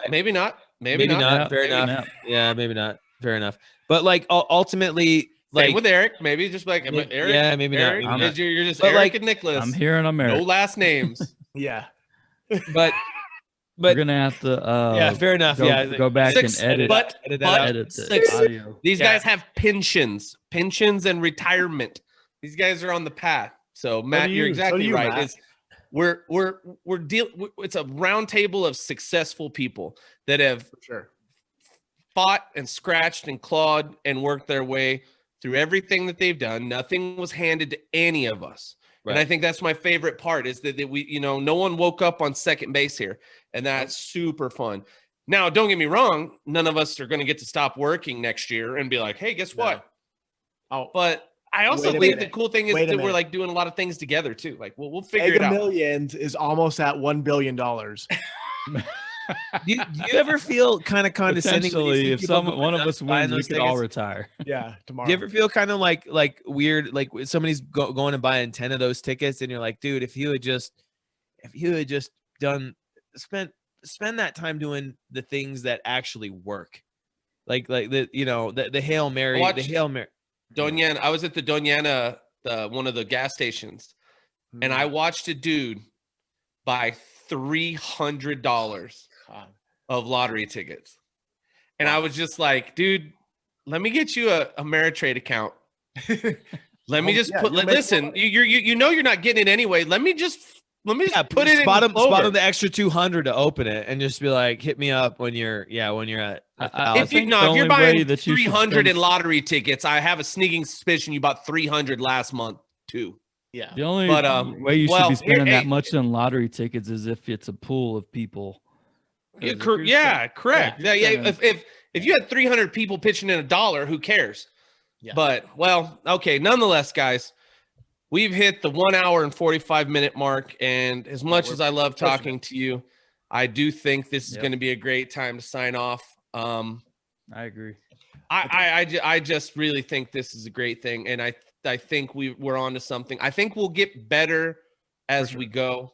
maybe not. Fair enough. Yeah, maybe not. Fair enough. But, like, ultimately, like, same with Eric, maybe just like Eric. Yeah, maybe Eric, not. You're just But, Eric, like, and Nicholas. I'm here and I'm Eric. No last names. Yeah. But we're gonna have to yeah, fair enough. Go back and edit the audio. These guys have pensions and retirement. These guys are on the path. So, Matt, you're exactly right. Matt. It's a round table of successful people that have fought and scratched and clawed and worked their way through everything that they've done. Nothing was handed to any of us. Right. And I think that's my favorite part, is that we, no one woke up on second base here, and that's super fun. Now, don't get me wrong. None of us are going to get to stop working next year and be like, hey, guess what? Oh, but I also think the cool thing is that we're like doing a lot of things together too. Like we'll figure it out. Millions is almost at $1 billion. Do you ever feel kind of condescending? Potentially, if one of us wins, we could all retire. Yeah, tomorrow. Do you ever feel kind of like weird, like somebody's going and buying 10 of those tickets, and you're like, dude, if you had just spend that time doing the things that actually work, like the Hail Mary, Doñana. I was at the Doñana, one of the gas stations, and I watched a dude buy $300 of lottery tickets, and I was just like, dude, let me get you a Ameritrade account. Let me just listen. You're not getting it anyway. Let me just put it in bottom the extra 200 to open it, and just be like, hit me up when you're at. If you're buying 300 in lottery tickets, I have a sneaking suspicion you bought 300 last month too. Yeah. The only way you should be spending that much on lottery tickets is if it's a pool of people. Yeah, correct. Yeah. If you had 300 people pitching in $1, who cares? Yeah. But okay. Nonetheless, guys, we've hit the 1 hour and 45-minute mark, and as much as I love talking to you, I do think this is going to be a great time to sign off. I agree. I just really think this is a great thing, and I think we're on to something. I think we'll get better as we go.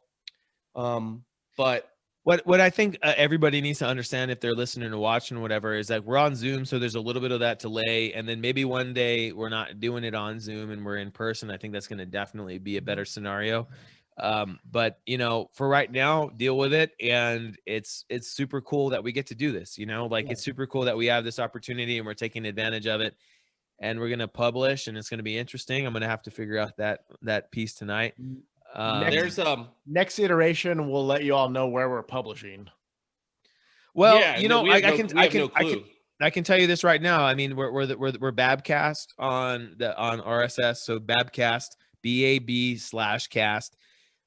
But what I think everybody needs to understand, if they're listening or watching or whatever, is that we're on Zoom, so there's a little bit of that delay, and then maybe one day we're not doing it on Zoom and we're in person. I think that's going to definitely be a better scenario. But for right now, deal with it, and it's super cool that we get to do this. It's super cool that we have this opportunity and we're taking advantage of it. And we're going to publish, and it's going to be interesting. I'm going to have to figure out that piece tonight. Next iteration, we'll let you all know where we're publishing. Well, I can tell you this right now. I mean, we're BAB-Cast on RSS. So BAB-Cast, BAB/cast.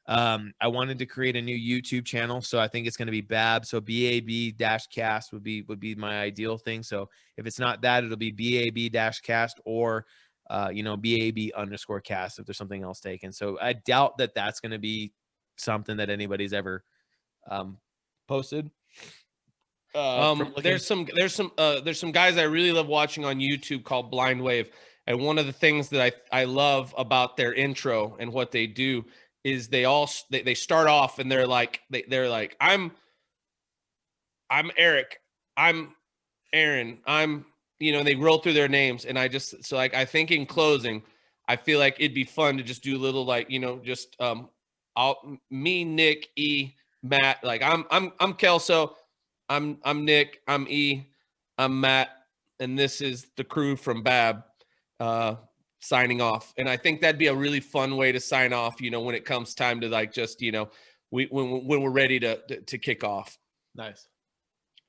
I wanted to create a new YouTube channel, so I think it's going to be BAB. So BAB-cast would be my ideal thing. So if it's not that, it'll be BAB-cast or BAB_cast if there's something else taken. So I doubt that that's going to be something that anybody's ever posted. There's some guys I really love watching on YouTube called Blind Wave, and one of the things that I love about their intro and what they do is they start off and they're like I'm Eric, I'm Aaron, I'm they roll through their names, and I think in closing, I feel like it'd be fun to just do a little me, Nick, E, Matt, like I'm Kelso, I'm Nick, I'm E, I'm Matt, and this is the crew from BAB signing off. And I think that'd be a really fun way to sign off, when it comes time to when we're ready to kick off. Nice.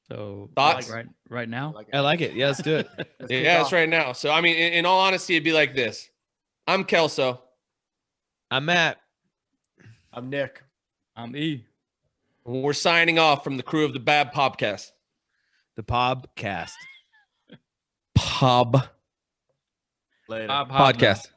So thoughts right now? I like it. Yeah, let's do it. It's right now. So, I mean, in all honesty, it'd be like this. I'm Kelso. I'm Matt. I'm Nick. I'm E. We're signing off from the crew of the BAB Podcast. The BAB-Cast. Pub. Later. Podcast.